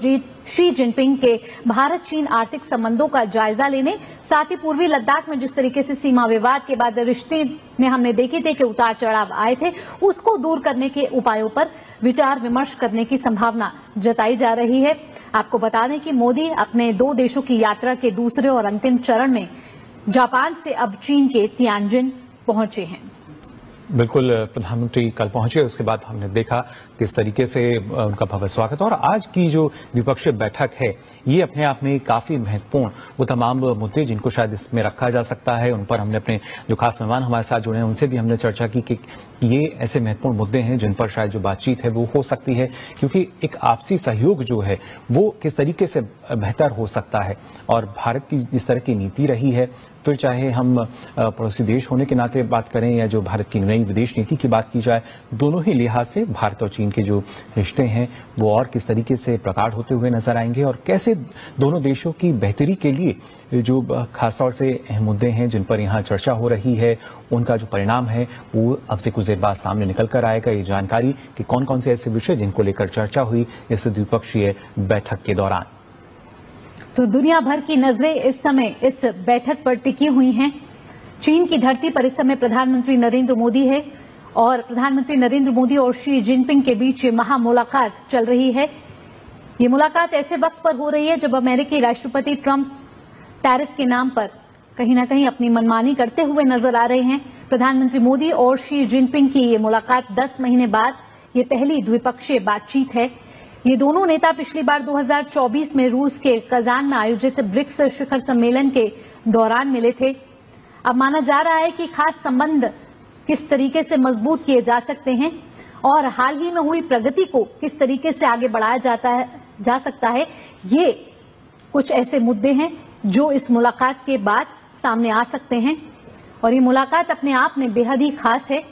शी जिनपिंग के भारत चीन आर्थिक संबंधों का जायजा लेने, साथ ही पूर्वी लद्दाख में जिस तरीके से सीमा विवाद के बाद रिश्ते में हमने देखे थे कि उतार चढ़ाव आए थे, उसको दूर करने के उपायों पर विचार विमर्श करने की संभावना जताई जा रही है। आपको बता दें कि मोदी अपने 2 देशों की यात्रा के दूसरे और अंतिम चरण में जापान से अब चीन के तियानजिन पहुंचे हैं। बिल्कुल, प्रधानमंत्री कल पहुंचे, उसके बाद हमने देखा किस तरीके से उनका भव्य स्वागत। और आज की जो द्विपक्षीय बैठक है ये अपने आप में काफी महत्वपूर्ण, वो तमाम मुद्दे जिनको शायद इसमें रखा जा सकता है, उन पर हमने अपने जो खास मेहमान हमारे साथ जुड़े हैं उनसे भी हमने चर्चा की कि ये ऐसे महत्वपूर्ण मुद्दे हैं जिन पर शायद जो बातचीत है वो हो सकती है, क्योंकि एक आपसी सहयोग जो है वो किस तरीके से बेहतर हो सकता है। और भारत की जिस तरह की नीति रही है, फिर चाहे हम पड़ोसी देश होने के नाते बात करें या जो भारत की नई विदेश नीति की बात की जाए, दोनों ही लिहाज से भारत और चीन के जो रिश्ते हैं वो और किस तरीके से प्रगाढ़ होते हुए नजर आएंगे और कैसे दोनों देशों की बेहतरी के लिए जो खासतौर से अहम मुद्दे हैं जिन पर यहाँ चर्चा हो रही है, उनका जो परिणाम है वो अब से कुछ देर बाद सामने निकल कर आएगा। ये जानकारी कि कौन कौन से ऐसे विषय जिनको लेकर चर्चा हुई इस द्विपक्षीय बैठक के दौरान। तो दुनिया भर की नजरें इस समय इस बैठक पर टिकी हुई हैं। चीन की धरती पर इस समय प्रधानमंत्री नरेंद्र मोदी है और प्रधानमंत्री नरेंद्र मोदी और शी जिनपिंग के बीच महा मुलाकात चल रही है। ये मुलाकात ऐसे वक्त पर हो रही है जब अमेरिकी राष्ट्रपति ट्रंप टैरिफ के नाम पर कहीं ना कहीं अपनी मनमानी करते हुए नजर आ रहे हैं। प्रधानमंत्री मोदी और शी जिनपिंग की ये मुलाकात 10 महीने बाद ये पहली द्विपक्षीय बातचीत है। ये दोनों नेता पिछली बार 2024 में रूस के कजान में आयोजित ब्रिक्स शिखर सम्मेलन के दौरान मिले थे। अब माना जा रहा है कि खास संबंध किस तरीके से मजबूत किए जा सकते हैं और हाल ही में हुई प्रगति को किस तरीके से आगे बढ़ाया जा सकता है, ये कुछ ऐसे मुद्दे हैं जो इस मुलाकात के बाद सामने आ सकते हैं। और ये मुलाकात अपने आप में बेहद ही खास है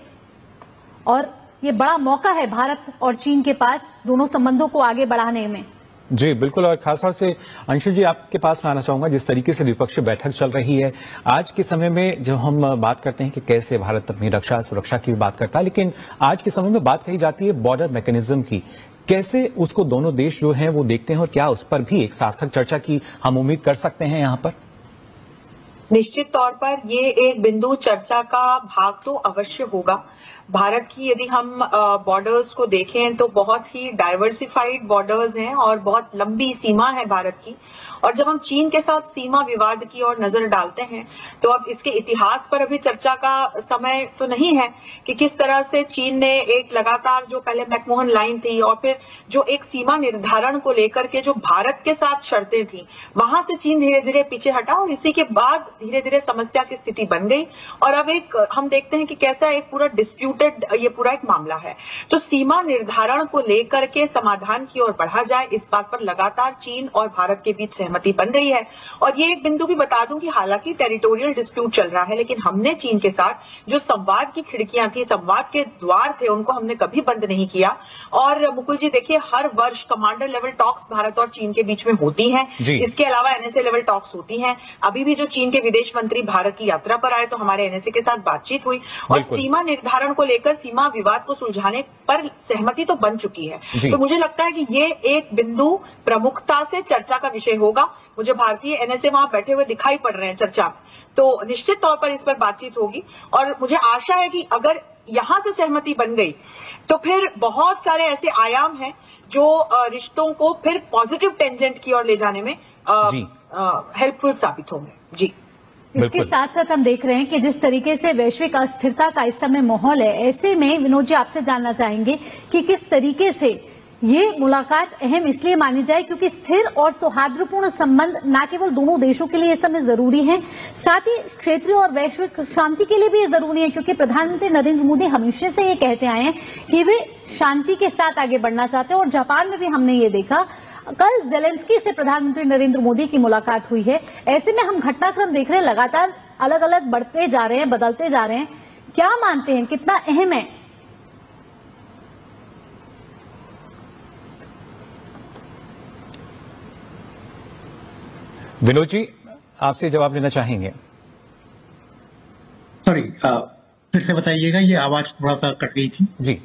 और ये बड़ा मौका है भारत और चीन के पास दोनों संबंधों को आगे बढ़ाने में। जी बिल्कुल, और खासतौर से अंशु जी आपके पास मैं आना चाहूंगा, जिस तरीके से द्विपक्षीय बैठक चल रही है आज के समय में, जब हम बात करते हैं कि कैसे भारत अपनी रक्षा सुरक्षा की भी बात करता है, लेकिन आज के समय में बात कही जाती है बॉर्डर मैकेनिज्म की, कैसे उसको दोनों देश जो हैं वो देखते हैं और क्या उस पर भी एक सार्थक चर्चा की हम उम्मीद कर सकते हैं यहाँ पर? निश्चित तौर पर ये एक बिंदु चर्चा का भाग तो अवश्य होगा। भारत की यदि हम बॉर्डर्स को देखें तो बहुत ही डाइवर्सिफाइड बॉर्डर्स हैं और बहुत लंबी सीमा है भारत की। और जब हम चीन के साथ सीमा विवाद की ओर नजर डालते हैं तो अब इसके इतिहास पर अभी चर्चा का समय तो नहीं है कि किस तरह से चीन ने एक लगातार जो पहले मैकमोहन लाइन थी और फिर जो एक सीमा निर्धारण को लेकर के जो भारत के साथ शर्तें थी, वहां से चीन धीरे धीरे पीछे हटा और इसी के बाद धीरे धीरे समस्या की स्थिति बन गई। और अब एक हम देखते हैं कि कैसा एक पूरा डिस्प्यूटेड ये पूरा एक मामला है। तो सीमा निर्धारण को लेकर के समाधान की ओर बढ़ा जाए, इस बात पर लगातार चीन और भारत के बीच सहमति बन रही है। और ये एक बिंदु भी बता दूं कि हालांकि टेरिटोरियल डिस्प्यूट चल रहा है, लेकिन हमने चीन के साथ जो संवाद की खिड़कियां थी, संवाद के द्वार थे, उनको हमने कभी बंद नहीं किया। और मुकुल जी देखिए, हर वर्ष कमांडर लेवल टॉक्स भारत और चीन के बीच में होती हैं। इसके अलावा एनएसए लेवल टॉक्स होती हैं। अभी भी जो चीन के विदेश मंत्री भारत की यात्रा पर आए तो हमारे एनएसए के साथ बातचीत हुई और सीमा निर्धारण को लेकर सीमा विवाद को सुलझाने पर सहमति तो बन चुकी है। तो मुझे लगता है कि ये एक बिंदु प्रमुखता से चर्चा का विषय होगा। मुझे भारतीय एनएसए वहां बैठे हुए दिखाई पड़ रहे हैं चर्चा में, तो निश्चित तौर पर इस पर बातचीत होगी। और मुझे आशा है कि अगर यहां से सहमति बन गई तो फिर बहुत सारे ऐसे आयाम हैं जो रिश्तों को फिर पॉजिटिव टेंजेंट की ओर ले जाने में हेल्पफुल साबित होंगे। जी, इसके साथ साथ हम देख रहे हैं कि जिस तरीके से वैश्विक अस्थिरता का इस समय माहौल है, ऐसे में विनोद जी आपसे जानना चाहेंगे कि किस तरीके से ये मुलाकात अहम इसलिए मानी जाए क्योंकि स्थिर और सौहार्दपूर्ण संबंध न केवल दोनों देशों के लिए इस समय जरूरी है, साथ ही क्षेत्रीय और वैश्विक शांति के लिए भी ये जरूरी है, क्योंकि प्रधानमंत्री नरेंद्र मोदी हमेशा से ये कहते आए हैं कि वे शांति के साथ आगे बढ़ना चाहते हैं। और जापान में भी हमने ये देखा, कल जेलेंस्की से प्रधानमंत्री नरेंद्र मोदी की मुलाकात हुई है। ऐसे में हम घटनाक्रम देख रहे हैं, लगातार अलग अलग बढ़ते जा रहे हैं, बदलते जा रहे हैं। क्या मानते हैं, कितना अहम है? विनोद जी, आपसे जवाब लेना चाहेंगे? सॉरी, फिर से बताइएगा, ये आवाज थोड़ा सा कट गई थी जी।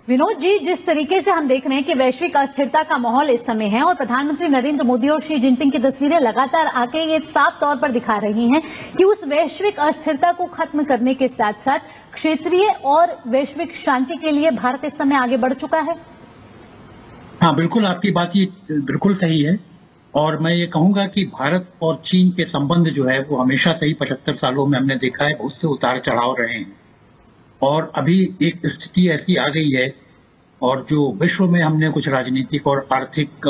विनोद जी, जिस तरीके से हम देख रहे हैं कि वैश्विक अस्थिरता का माहौल इस समय है और प्रधानमंत्री नरेंद्र मोदी और शी जिनपिंग की तस्वीरें लगातार आके ये साफ तौर पर दिखा रही हैं कि उस वैश्विक अस्थिरता को खत्म करने के साथ साथ क्षेत्रीय और वैश्विक शांति के लिए भारत इस समय आगे बढ़ चुका है। हाँ, बिल्कुल, आपकी बात ये बिल्कुल सही है। और मैं ये कहूंगा कि भारत और चीन के संबंध जो है वो हमेशा से ही 75 सालों में हमने देखा है बहुत से उतार चढ़ाव रहे हैं। और अभी एक स्थिति ऐसी आ गई है, और जो विश्व में हमने कुछ राजनीतिक और आर्थिक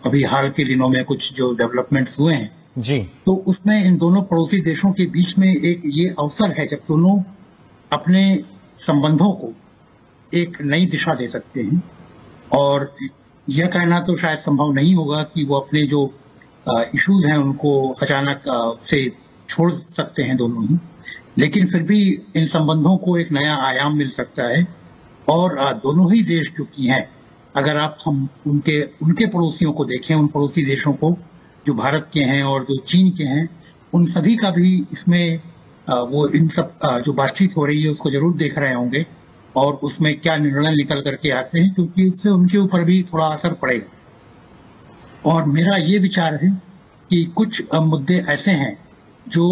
अभी हाल के दिनों में कुछ जो डेवलपमेंट्स हुए हैं जी, तो उसमें इन दोनों पड़ोसी देशों के बीच में एक ये अवसर है जब दोनों अपने संबंधों को एक नई दिशा दे सकते हैं। और यह कहना तो शायद संभव नहीं होगा कि वो अपने जो इश्यूज हैं उनको अचानक से छोड़ सकते हैं दोनों ही, लेकिन फिर भी इन संबंधों को एक नया आयाम मिल सकता है। और दोनों ही देश जो कि हैं, अगर आप हम उनके पड़ोसियों को देखें, उन पड़ोसी देशों को जो भारत के हैं और जो चीन के हैं, उन सभी का भी इसमें वो इन सब जो बातचीत हो रही है उसको जरूर देख रहे होंगे और उसमें क्या निर्णय निकल करके आते हैं, क्योंकि इससे उनके ऊपर भी थोड़ा असर पड़ेगा। और मेरा ये विचार है कि कुछ मुद्दे ऐसे हैं जो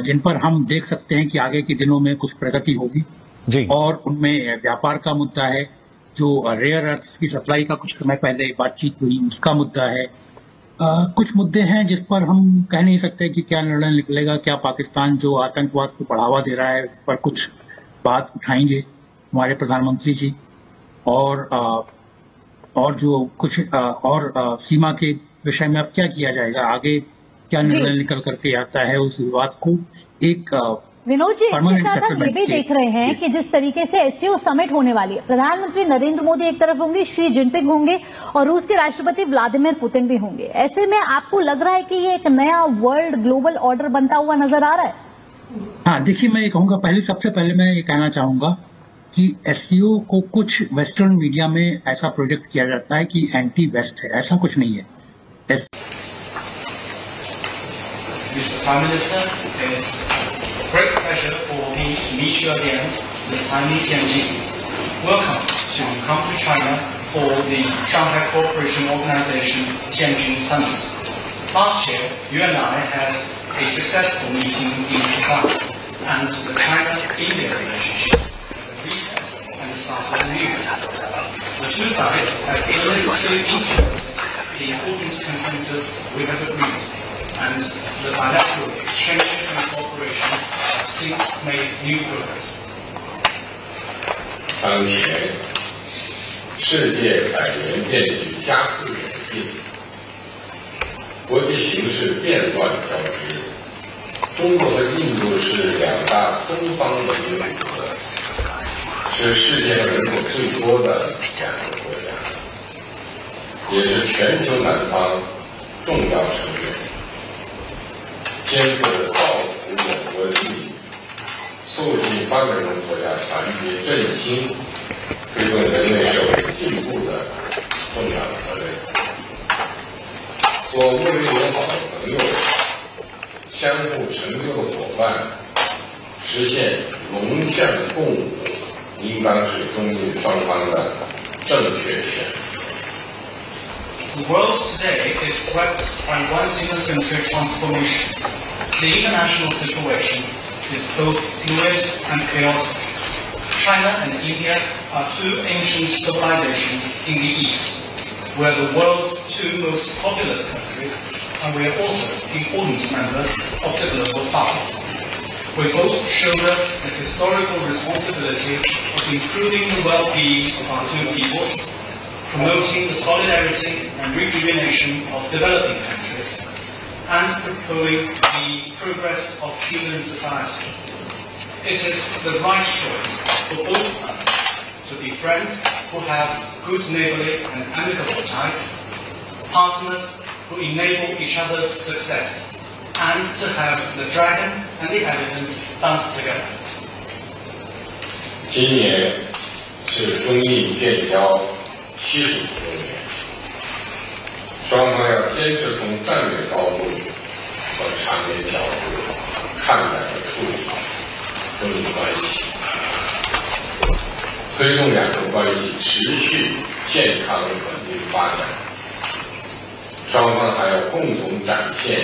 जिन पर हम देख सकते हैं कि आगे के दिनों में कुछ प्रगति होगी जी। और उनमें व्यापार का मुद्दा है, जो रेयर अर्थ्स की सप्लाई का कुछ समय पहले बातचीत हुई उसका मुद्दा है। कुछ मुद्दे हैं जिस पर हम कह नहीं सकते कि क्या निर्णय निकलेगा। क्या पाकिस्तान जो आतंकवाद को बढ़ावा दे रहा है उस पर कुछ बात उठाएंगे हमारे प्रधानमंत्री जी, और जो कुछ सीमा के विषय में अब क्या किया जाएगा, आगे क्या निर्णय निकल करके आता है, उस विवाद को एक विनोद जी, इसके साथ हम ये भी देख रहे हैं कि जिस तरीके से एससीओ समिट होने वाली है, प्रधानमंत्री नरेंद्र मोदी एक तरफ होंगे, शी जिनपिंग होंगे और रूस के राष्ट्रपति व्लादिमीर पुतिन भी होंगे। ऐसे में आपको लग रहा है कि ये एक नया वर्ल्ड ग्लोबल ऑर्डर बनता हुआ नजर आ रहा है? हाँ, देखिए, मैं ये कहूंगा, सबसे पहले मैं ये कहना चाहूंगा कि एससीओ को कुछ वेस्टर्न मीडिया में ऐसा प्रोजेक्ट किया जाता है कि एंटी वेस्ट है, ऐसा कुछ नहीं है। Mr. Prime Minister, it's a great pleasure for me to meet you again this time in Tianjin. Welcome to come to China for the Shanghai Cooperation Organization Tianjin Summit. Last year, you and I had a successful meeting in Japan, and the China-India relationship reset and the start of the new year. The two sides have earnestly implemented the important consensus we have agreed, and the bilateral exchanges and cooperation have since made new progress. 当前，世界改革变局加速演进，国际形势变乱交织。中国和印度是两大东方文明古国，是世界上人口最多的两个国家，也是全球南方重要成员。肩负着造福我国利益、促进发展中国家团结振兴、推动人类社会进步的重要责任。做睦邻友好的朋友、相互成就的伙伴，实现龙象共舞，应当是中印双方的正确选择。 The world today is swept by once-in-a-century transformations. The international situation is both fluid and chaotic. China and India are two ancient civilizations in the East. We are the world's two most populous countries, and we are also important members of the global South. We both shoulder the historical responsibility of improving the well-being of our two peoples, promoting the solidarity and rejuvenation of developing countries, and propelling the progress of human society. It is the right choice for both sides to be friends who have good neighborly and amicable ties, partners who enable each other's success, and to have the dragon and the elephant dance together. 今年是中印建交70周年，双方要坚持从战略高度和长远角度看待和处理中印关系，推动两国关系持续健康稳定发展。双方还要共同展现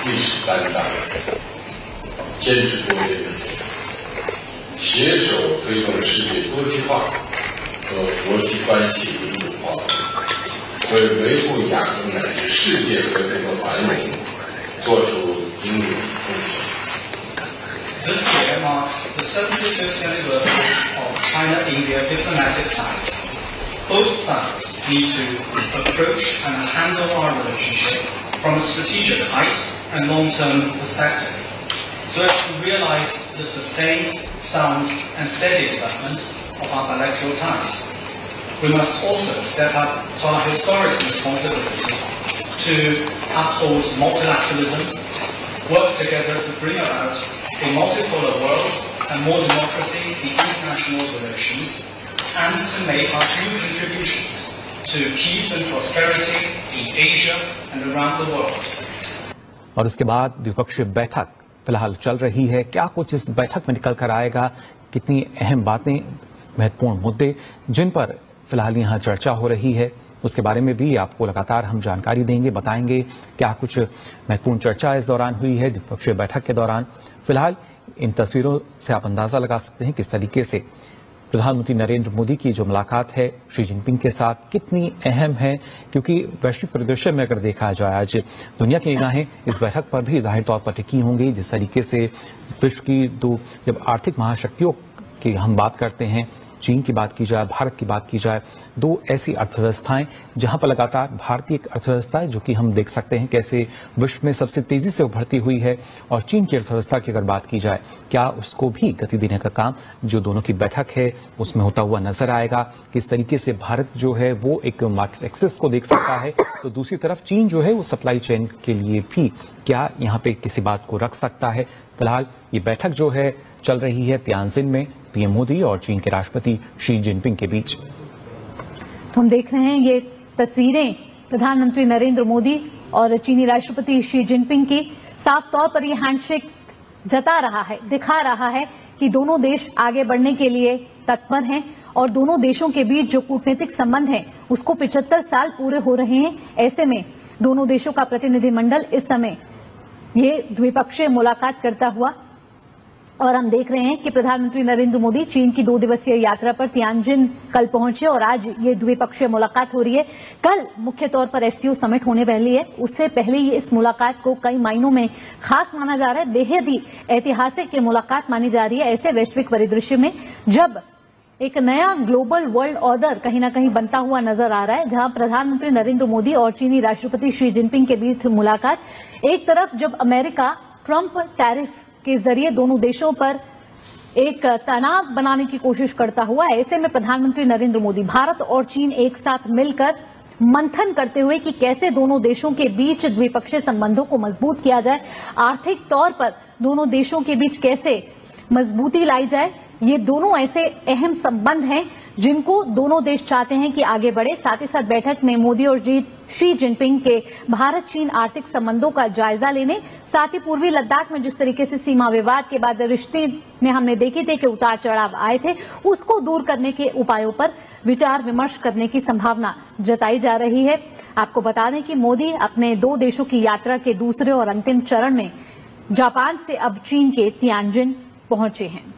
历史担当，坚持多边原则，携手推动世界多极化和国际关系民主化，为维护亚洲乃至世界和平和繁荣做出应有的贡献。This year marks the 75th anniversary of China-India diplomatic ties. Both sides need to approach and handle our relationship from a strategic height and long-term perspective, so as to realize the sustained, sound and steady development of our bilateral ties. We must also step up to our historic responsibility to uphold multilateralism, work together to bring about a multipolar world and more democracy in international relations, and to make our due contributions to peace and prosperity in Asia and around the world. और उसके बाद द्विपक्षीय बैठक फिलहाल चल रही है। क्या कुछ इस बैठक में निकल कर आएगा, कितनी अहम बातें, महत्वपूर्ण मुद्दे जिन पर फिलहाल यहाँ चर्चा हो रही है, उसके बारे में भी आपको लगातार हम जानकारी देंगे, बताएंगे क्या कुछ महत्वपूर्ण चर्चा इस दौरान हुई है द्विपक्षीय बैठक के दौरान। फिलहाल इन तस्वीरों से आप अंदाजा लगा सकते हैं किस तरीके से प्रधानमंत्री नरेंद्र मोदी की जो मुलाकात है शी जिनपिंग के साथ कितनी अहम है, क्योंकि वैश्विक परिदृश्य में अगर देखा जाए आज दुनिया की निगाहें इस बैठक पर भी जाहिर तौर पर टिकी होंगी। जिस तरीके से विश्व की दो जब आर्थिक महाशक्तियों की हम बात करते हैं, चीन की बात की जाए, भारत की बात की जाए, दो ऐसी अर्थव्यवस्थाएं जहां पर लगातार भारतीय अर्थव्यवस्था है जो कि हम देख सकते हैं कैसे विश्व में सबसे तेजी से उभरती हुई है, और चीन की अर्थव्यवस्था की अगर बात की जाए क्या उसको भी गति देने का काम जो दोनों की बैठक है उसमें होता हुआ नजर आएगा। किस तरीके से भारत जो है वो एक मार्केट एक्सेस को देख सकता है, तो दूसरी तरफ चीन जो है वो सप्लाई चेन के लिए भी क्या यहाँ पे किसी बात को रख सकता है। फिलहाल ये बैठक जो है चल रही है तियानजिन में पीएम मोदी और चीन के राष्ट्रपति शी जिनपिंग के बीच। तो हम देख रहे हैं ये तस्वीरें प्रधानमंत्री नरेंद्र मोदी और चीनी राष्ट्रपति शी जिनपिंग की। साफ तौर पर ये हैंडशेक जता रहा है, दिखा रहा है कि दोनों देश आगे बढ़ने के लिए तत्पर हैं और दोनों देशों के बीच जो कूटनीतिक संबंध है उसको 75 साल पूरे हो रहे हैं। ऐसे में दोनों देशों का प्रतिनिधिमंडल इस समय ये द्विपक्षीय मुलाकात करता हुआ, और हम देख रहे हैं कि प्रधानमंत्री नरेंद्र मोदी चीन की 2 दिवसीय यात्रा पर तियानजिन कल पहुंचे और आज ये द्विपक्षीय मुलाकात हो रही है। कल मुख्य तौर पर एससीओ समिट होने वाली है, उससे पहले ये इस मुलाकात को कई मायनों में खास माना जा रहा है, बेहद ही ऐतिहासिक ये मुलाकात मानी जा रही है ऐसे वैश्विक परिदृश्य में जब एक नया ग्लोबल वर्ल्ड ऑर्डर कहीं ना कहीं बनता हुआ नजर आ रहा है, जहां प्रधानमंत्री नरेंद्र मोदी और चीनी राष्ट्रपति शी जिनपिंग के बीच मुलाकात। एक तरफ जब अमेरिका ट्रंप टैरिफ के जरिए दोनों देशों पर एक तनाव बनाने की कोशिश करता हुआ, ऐसे में प्रधानमंत्री नरेंद्र मोदी भारत और चीन एक साथ मिलकर मंथन करते हुए कि कैसे दोनों देशों के बीच द्विपक्षीय संबंधों को मजबूत किया जाए, आर्थिक तौर पर दोनों देशों के बीच कैसे मजबूती लाई जाए। ये दोनों ऐसे अहम संबंध हैं जिनको दोनों देश चाहते हैं कि आगे बढ़े। साथ ही साथ बैठक में मोदी और शी जिनपिंग के भारत चीन आर्थिक संबंधों का जायजा लेने, साथ ही पूर्वी लद्दाख में जिस तरीके से सीमा विवाद के बाद रिश्ते में हमने देखे थे कि उतार चढ़ाव आए थे, उसको दूर करने के उपायों पर विचार विमर्श करने की संभावना जताई जा रही है। आपको बता दें कि मोदी अपने 2 देशों की यात्रा के दूसरे और अंतिम चरण में जापान से अब चीन के तियानजिन पहुंचे हैं।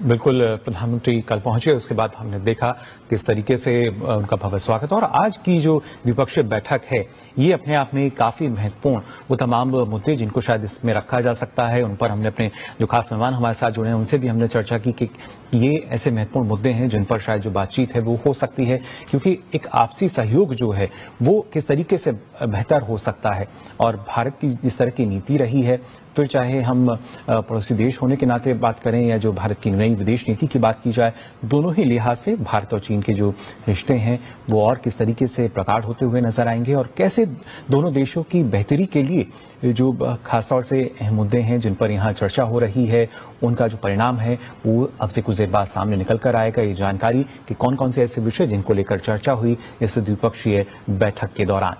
बिल्कुल, प्रधानमंत्री कल पहुंचे, उसके बाद हमने देखा किस तरीके से उनका भव्य स्वागत। और आज की जो द्विपक्षीय बैठक है ये अपने आप में काफी महत्वपूर्ण, वो तमाम मुद्दे जिनको शायद इसमें रखा जा सकता है उन पर हमने अपने जो खास मेहमान हमारे साथ जुड़े हैं उनसे भी हमने चर्चा की कि ये ऐसे महत्वपूर्ण मुद्दे हैं जिन पर शायद जो बातचीत है वो हो सकती है, क्योंकि एक आपसी सहयोग जो है वो किस तरीके से बेहतर हो सकता है। और भारत की जिस तरह की नीति रही है, फिर चाहे हम पड़ोसी देश होने के नाते बात करें या जो भारत की नई विदेश नीति की बात की जाए, दोनों ही लिहाज से भारत और चीन चीन के जो रिश्ते हैं वो और किस तरीके से प्रगाढ़ होते हुए नजर आएंगे और कैसे दोनों देशों की बेहतरी के लिए जो खासतौर से अहम मुद्दे हैं जिन पर यहाँ चर्चा हो रही है उनका जो परिणाम है वो अब से कुछ देर बाद सामने निकल कर आएगा। ये जानकारी कि कौन कौन से ऐसे विषय जिनको लेकर चर्चा हुई इस द्विपक्षीय बैठक के दौरान।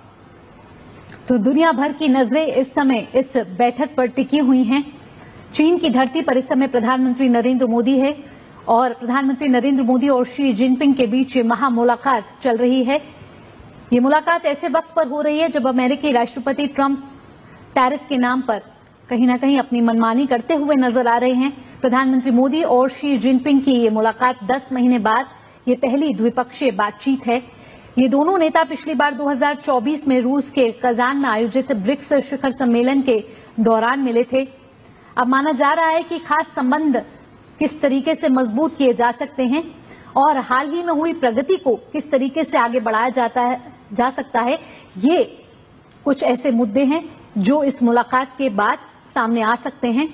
तो दुनिया भर की नजरें इस समय इस बैठक पर टिकी हुई हैं। चीन की धरती पर इस समय प्रधानमंत्री नरेंद्र मोदी है और प्रधानमंत्री नरेंद्र मोदी और शी जिनपिंग के बीच महा मुलाकात चल रही है। ये मुलाकात ऐसे वक्त पर हो रही है जब अमेरिकी राष्ट्रपति ट्रंप टैरिफ के नाम पर कहीं ना कहीं अपनी मनमानी करते हुए नजर आ रहे हैं। प्रधानमंत्री मोदी और शी जिनपिंग की ये मुलाकात 10 महीने बाद ये पहली द्विपक्षीय बातचीत है। ये दोनों नेता पिछली बार 2024 में रूस के कजान में आयोजित ब्रिक्स शिखर सम्मेलन के दौरान मिले थे। अब माना जा रहा है कि खास संबंध किस तरीके से मजबूत किए जा सकते हैं और हाल ही में हुई प्रगति को किस तरीके से आगे बढ़ाया जा सकता है, ये कुछ ऐसे मुद्दे हैं जो इस मुलाकात के बाद सामने आ सकते हैं।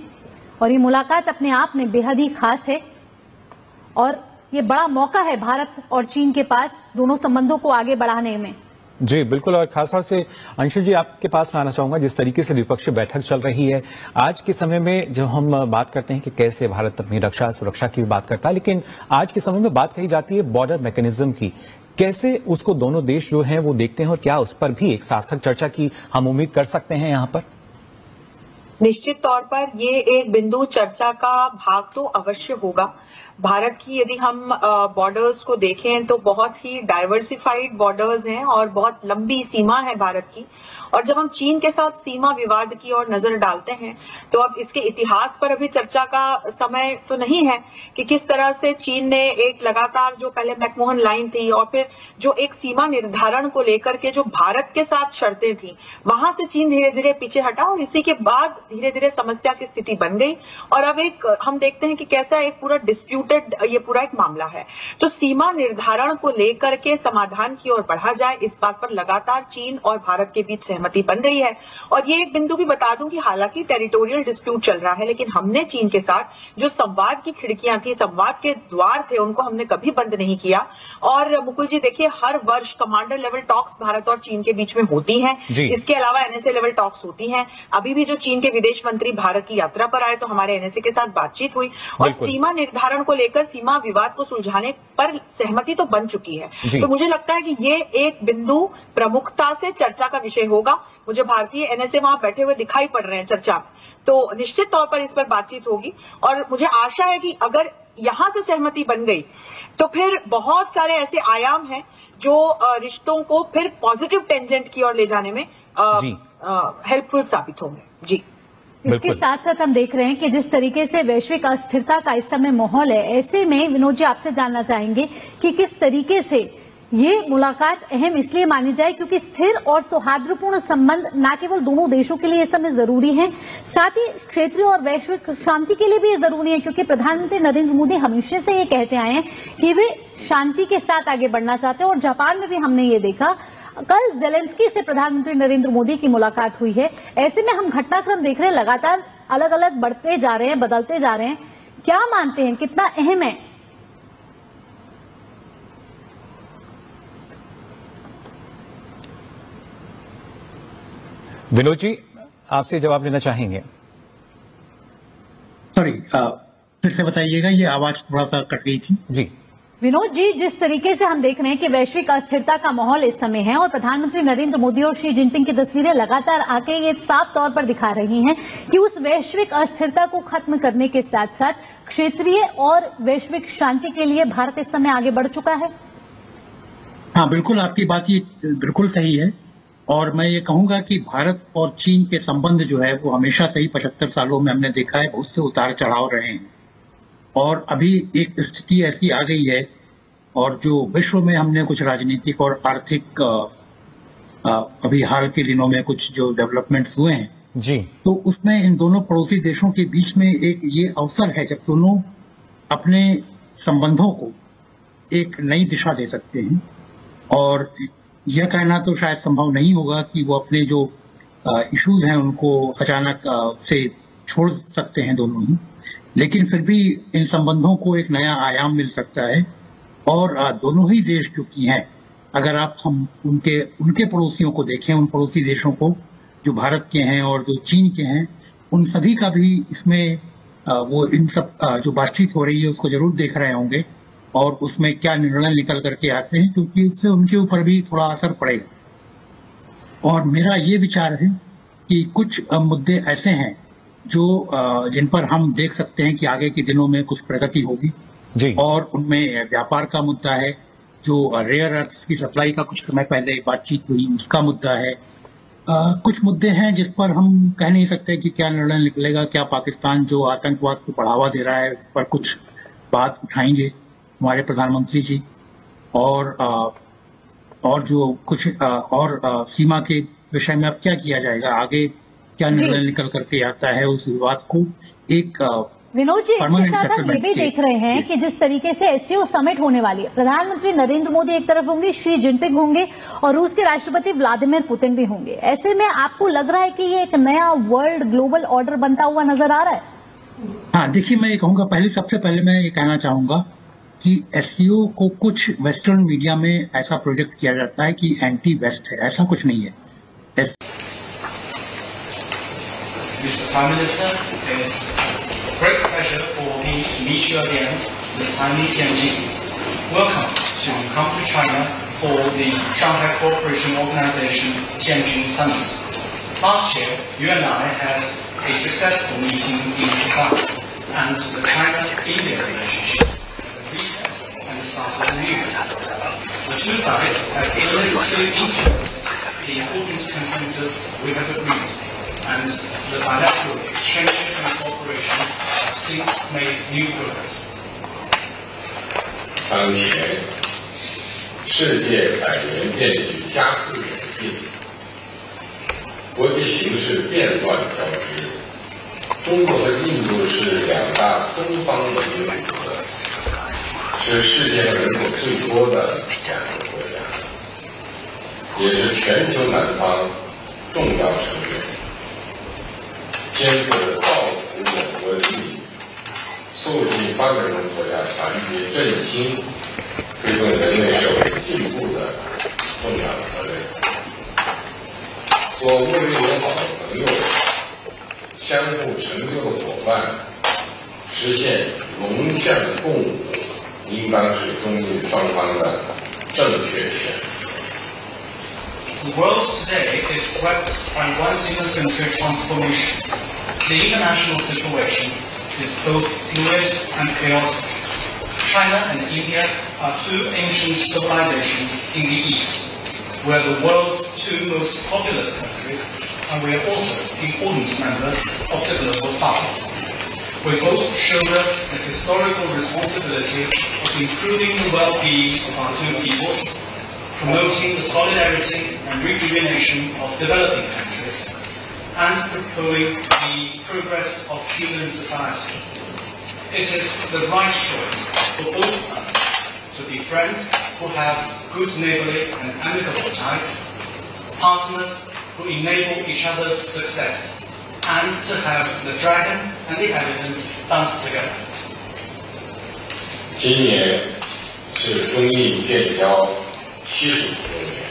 और ये मुलाकात अपने आप में बेहद ही खास है और ये बड़ा मौका है भारत और चीन के पास दोनों संबंधों को आगे बढ़ाने में। जी बिल्कुल, और खासतौर से अंशु जी आपके पास मैं आना चाहूंगा, जिस तरीके से द्विपक्षीय बैठक चल रही है आज के समय में, जब हम बात करते हैं कि कैसे भारत अपनी रक्षा सुरक्षा की भी बात करता है, लेकिन आज के समय में बात कही जाती है बॉर्डर मैकेनिज्म की, कैसे उसको दोनों देश जो हैं वो देखते हैं और क्या उस पर भी एक सार्थक चर्चा की हम उम्मीद कर सकते हैं यहाँ पर? निश्चित तौर पर ये एक बिंदु चर्चा का भाग तो अवश्य होगा। भारत की यदि हम बॉर्डर्स को देखें तो बहुत ही डाइवर्सिफाइड बॉर्डर्स हैं और बहुत लंबी सीमा है भारत की। और जब हम चीन के साथ सीमा विवाद की ओर नजर डालते हैं तो अब इसके इतिहास पर अभी चर्चा का समय तो नहीं है कि किस तरह से चीन ने एक लगातार जो पहले मैकमोहन लाइन थी और फिर जो एक सीमा निर्धारण को लेकर के जो भारत के साथ शर्तें थी, वहां से चीन धीरे धीरे पीछे हटा और इसी के बाद धीरे धीरे समस्या की स्थिति बन गई। और अब एक हम देखते हैं कि कैसा एक पूरा डिस्प्यूटेड ये पूरा एक मामला है। तो सीमा निर्धारण को लेकर के समाधान की ओर बढ़ा जाए, इस बात पर लगातार चीन और भारत के बीच सहमति बन रही है। और ये एक बिंदु भी बता दूं कि हालांकि टेरिटोरियल डिस्प्यूट चल रहा है, लेकिन हमने चीन के साथ जो संवाद की खिड़कियां थी, संवाद के द्वार थे, उनको हमने कभी बंद नहीं किया। और मुकुल जी देखिए, हर वर्ष कमांडर लेवल टॉक्स भारत और चीन के बीच में होती हैं। इसके अलावा एनएसए लेवल टॉक्स होती हैं। अभी भी जो चीन के विदेश मंत्री भारत की यात्रा पर आए तो हमारे एनएसए के साथ बातचीत हुई और सीमा निर्धारण को लेकर, सीमा विवाद को सुलझाने पर सहमति तो बन चुकी है। तो मुझे लगता है कि ये एक बिंदु प्रमुखता से चर्चा का विषय होगा। मुझे भारतीय एनएसए वहां बैठे हुए दिखाई पड़ रहे हैं चर्चा में, तो निश्चित तौर पर इस पर बातचीत होगी। और मुझे आशा है कि अगर यहां से सहमति बन गई तो फिर बहुत सारे ऐसे आयाम हैं जो रिश्तों को फिर पॉजिटिव टेंजेंट की ओर ले जाने में हेल्पफुल साबित होंगे। जी, इसके साथ साथ हम देख रहे हैं कि जिस तरीके से वैश्विक अस्थिरता का इस समय माहौल है, ऐसे में विनोद जी आपसे जानना चाहेंगे कि किस तरीके से ये मुलाकात अहम इसलिए मानी जाए क्योंकि स्थिर और सौहार्दपूर्ण संबंध न केवल दोनों देशों के लिए इस समय जरूरी है, साथ ही क्षेत्रीय और वैश्विक शांति के लिए भी ये जरूरी है। क्योंकि प्रधानमंत्री नरेंद्र मोदी हमेशा से ये कहते आए हैं कि वे शांति के साथ आगे बढ़ना चाहते हैं और जापान में भी हमने ये देखा, कल जेलेंस्की से प्रधानमंत्री नरेंद्र मोदी की मुलाकात हुई है। ऐसे में हम घटनाक्रम देख रहे हैं, लगातार अलग अलग बढ़ते जा रहे हैं, बदलते जा रहे हैं। क्या मानते हैं कितना अहम है? विनोद जी आपसे जवाब लेना चाहेंगे? सॉरी, फिर से बताइएगा, ये आवाज थोड़ा सा कट गई थी। जी विनोद जी, जिस तरीके से हम देख रहे हैं कि वैश्विक अस्थिरता का माहौल इस समय है और प्रधानमंत्री नरेंद्र मोदी और शी जिनपिंग की तस्वीरें लगातार आके ये साफ तौर पर दिखा रही हैं कि उस वैश्विक अस्थिरता को खत्म करने के साथ साथ क्षेत्रीय और वैश्विक शांति के लिए भारत इस समय आगे बढ़ चुका है। हाँ बिल्कुल, आपकी बात ये बिल्कुल सही है। और मैं ये कहूंगा कि भारत और चीन के संबंध जो है वो हमेशा से ही 75 सालों में हमने देखा है बहुत से उतार चढ़ाव रहे हैं। और अभी एक स्थिति ऐसी आ गई है और जो विश्व में हमने कुछ राजनीतिक और आर्थिक अभी हाल के दिनों में कुछ जो डेवलपमेंट्स हुए हैं जी, तो उसमें इन दोनों पड़ोसी देशों के बीच में एक ये अवसर है जब दोनों अपने संबंधों को एक नई दिशा दे सकते हैं। और यह कहना तो शायद संभव नहीं होगा कि वो अपने जो इश्यूज हैं उनको अचानक से छोड़ सकते हैं दोनों ही, लेकिन फिर भी इन संबंधों को एक नया आयाम मिल सकता है और दोनों ही देश जो कि हैं, अगर आप हम उनके पड़ोसियों को देखें, उन पड़ोसी देशों को जो भारत के हैं और जो चीन के हैं, उन सभी का भी इसमें वो इन सब जो बातचीत हो रही है उसको जरूर देख रहे होंगे और उसमें क्या निर्णय निकल करके आते हैं, क्योंकि उससे उनके ऊपर भी थोड़ा असर पड़ेगा। और मेरा ये विचार है कि कुछ मुद्दे ऐसे हैं जो जिन पर हम देख सकते हैं कि आगे के दिनों में कुछ प्रगति होगी जी। और उनमें व्यापार का मुद्दा है, जो रेयर अर्थ्स की सप्लाई का कुछ समय पहले बातचीत हुई उसका मुद्दा है। कुछ मुद्दे हैं जिस पर हम कह नहीं सकते कि क्या निर्णय निकलेगा। क्या पाकिस्तान जो आतंकवाद को बढ़ावा दे रहा है उस पर कुछ बात उठाएंगे हमारे प्रधानमंत्री जी, और जो कुछ और सीमा के विषय में अब क्या किया जाएगा, आगे क्या निर्णय निकल करके आता है, उस विवाद को एक विनोद जी, इसके साथ हम ये भी देख रहे हैं कि जिस तरीके से एससीओ समिट होने वाली है, प्रधानमंत्री नरेंद्र मोदी एक तरफ होंगे, शी जिनपिंग होंगे और रूस के राष्ट्रपति व्लादिमीर पुतिन भी होंगे। ऐसे में आपको लग रहा है कि ये एक नया वर्ल्ड ग्लोबल ऑर्डर बनता हुआ नजर आ रहा है? हाँ, देखिए, मैं ये कहूंगा, सबसे पहले मैं ये कहना चाहूंगा कि एससीओ को कुछ वेस्टर्न मीडिया में ऐसा प्रोजेक्ट किया जाता है कि एंटी वेस्ट है, ऐसा कुछ नहीं है। Mr. Prime Minister, it's a great pleasure for me to meet you again this time in Tianjin. Welcome to come to China for the Shanghai Cooperation Organization Tianjin Summit. Last year, you and I had a successful meeting in Japan, and the China-India relationship had reset and started anew. The two sides have illicitly implemented the important consensus we have agreed, and the bilateral exchanges and cooperation have since made new progress. 当前，世界百年变局加速演进，国际形势变乱交织。中国和印度是两大东方的盟国，是世界人口最多的两个国家，也是全球南方重要成员。肩负着造福我国利益、促进发展中国家团结振兴、推动人类社会进步的重要责任。做睦邻友好的朋友、相互成就的伙伴，实现龙象共舞，应当是中印双方的正确选择。The world today is swept by once-in-a-century transformations. The international situation is both fluid and chaotic. China and India are two ancient civilizations in the East. We are the world's two most populous countries, and we are also important members of the global South. We both shoulder the historical responsibility of improving the well-being of our two peoples, promoting the solidarity and rejuvenation of developing countries, and propelling the progress of human society. It is the right choice for both sides to be friends who have good neighborly and amicable ties, partners who enable each other's success, and to have the dragon and the elephant dance together. 今年是中印建交70周年，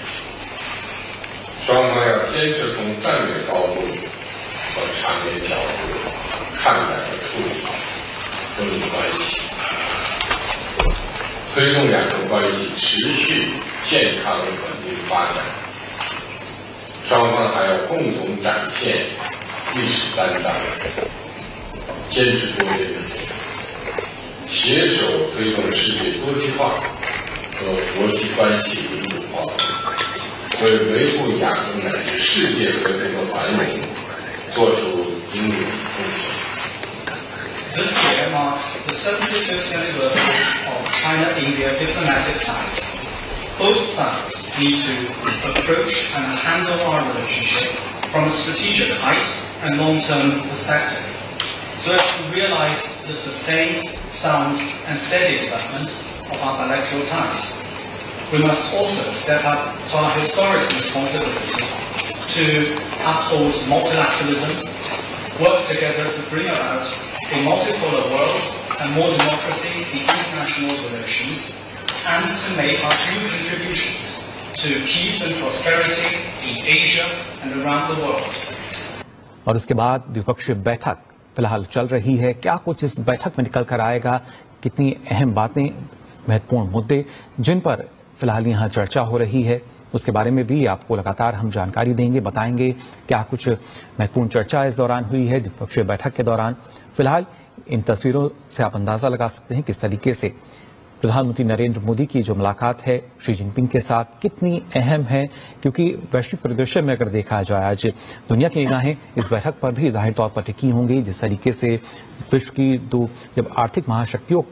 双方要坚持从战略高度和长远角度看待和处理中印关系，推动两国关系持续健康稳定发展。双方还要共同展现历史担当，坚持多边原则，携手推动世界多极化和国际关系民主化，为维护亚洲乃至世界和平和繁荣做出应有的贡献。This year marks the 75th anniversary of China-India diplomatic ties. Both sides need to approach and handle our relationship from a strategic height and long-term perspective, so as to realize the sustained, sound and steady development of our bilateral ties. We must also step up to our historic responsibility to uphold multilateralism, work together to bring about a multipolar world and more democracy in international relations, and to make our true contributions to peace and prosperity in Asia and around the world. और उसके बाद द्विपक्षीय बैठक फिलहाल चल रही है। क्या कुछ इस बैठक में निकल कर आएगा, कितनी अहम बातें, महत्वपूर्ण मुद्दे जिन पर फिलहाल यहाँ चर्चा हो रही है, उसके बारे में भी आपको लगातार हम जानकारी देंगे, बताएंगे क्या कुछ महत्वपूर्ण चर्चा इस दौरान हुई है द्विपक्षीय बैठक के दौरान। फिलहाल इन तस्वीरों से आप अंदाजा लगा सकते हैं किस तरीके से प्रधानमंत्री नरेंद्र मोदी की जो मुलाकात है शी जिनपिंग के साथ कितनी अहम है, क्योंकि वैश्विक परिदृश्य में अगर देखा जाए आज दुनिया की निगाहें इस बैठक पर भी जाहिर तौर पर टिकी होंगी। जिस तरीके से विश्व की दो जब आर्थिक महाशक्तियों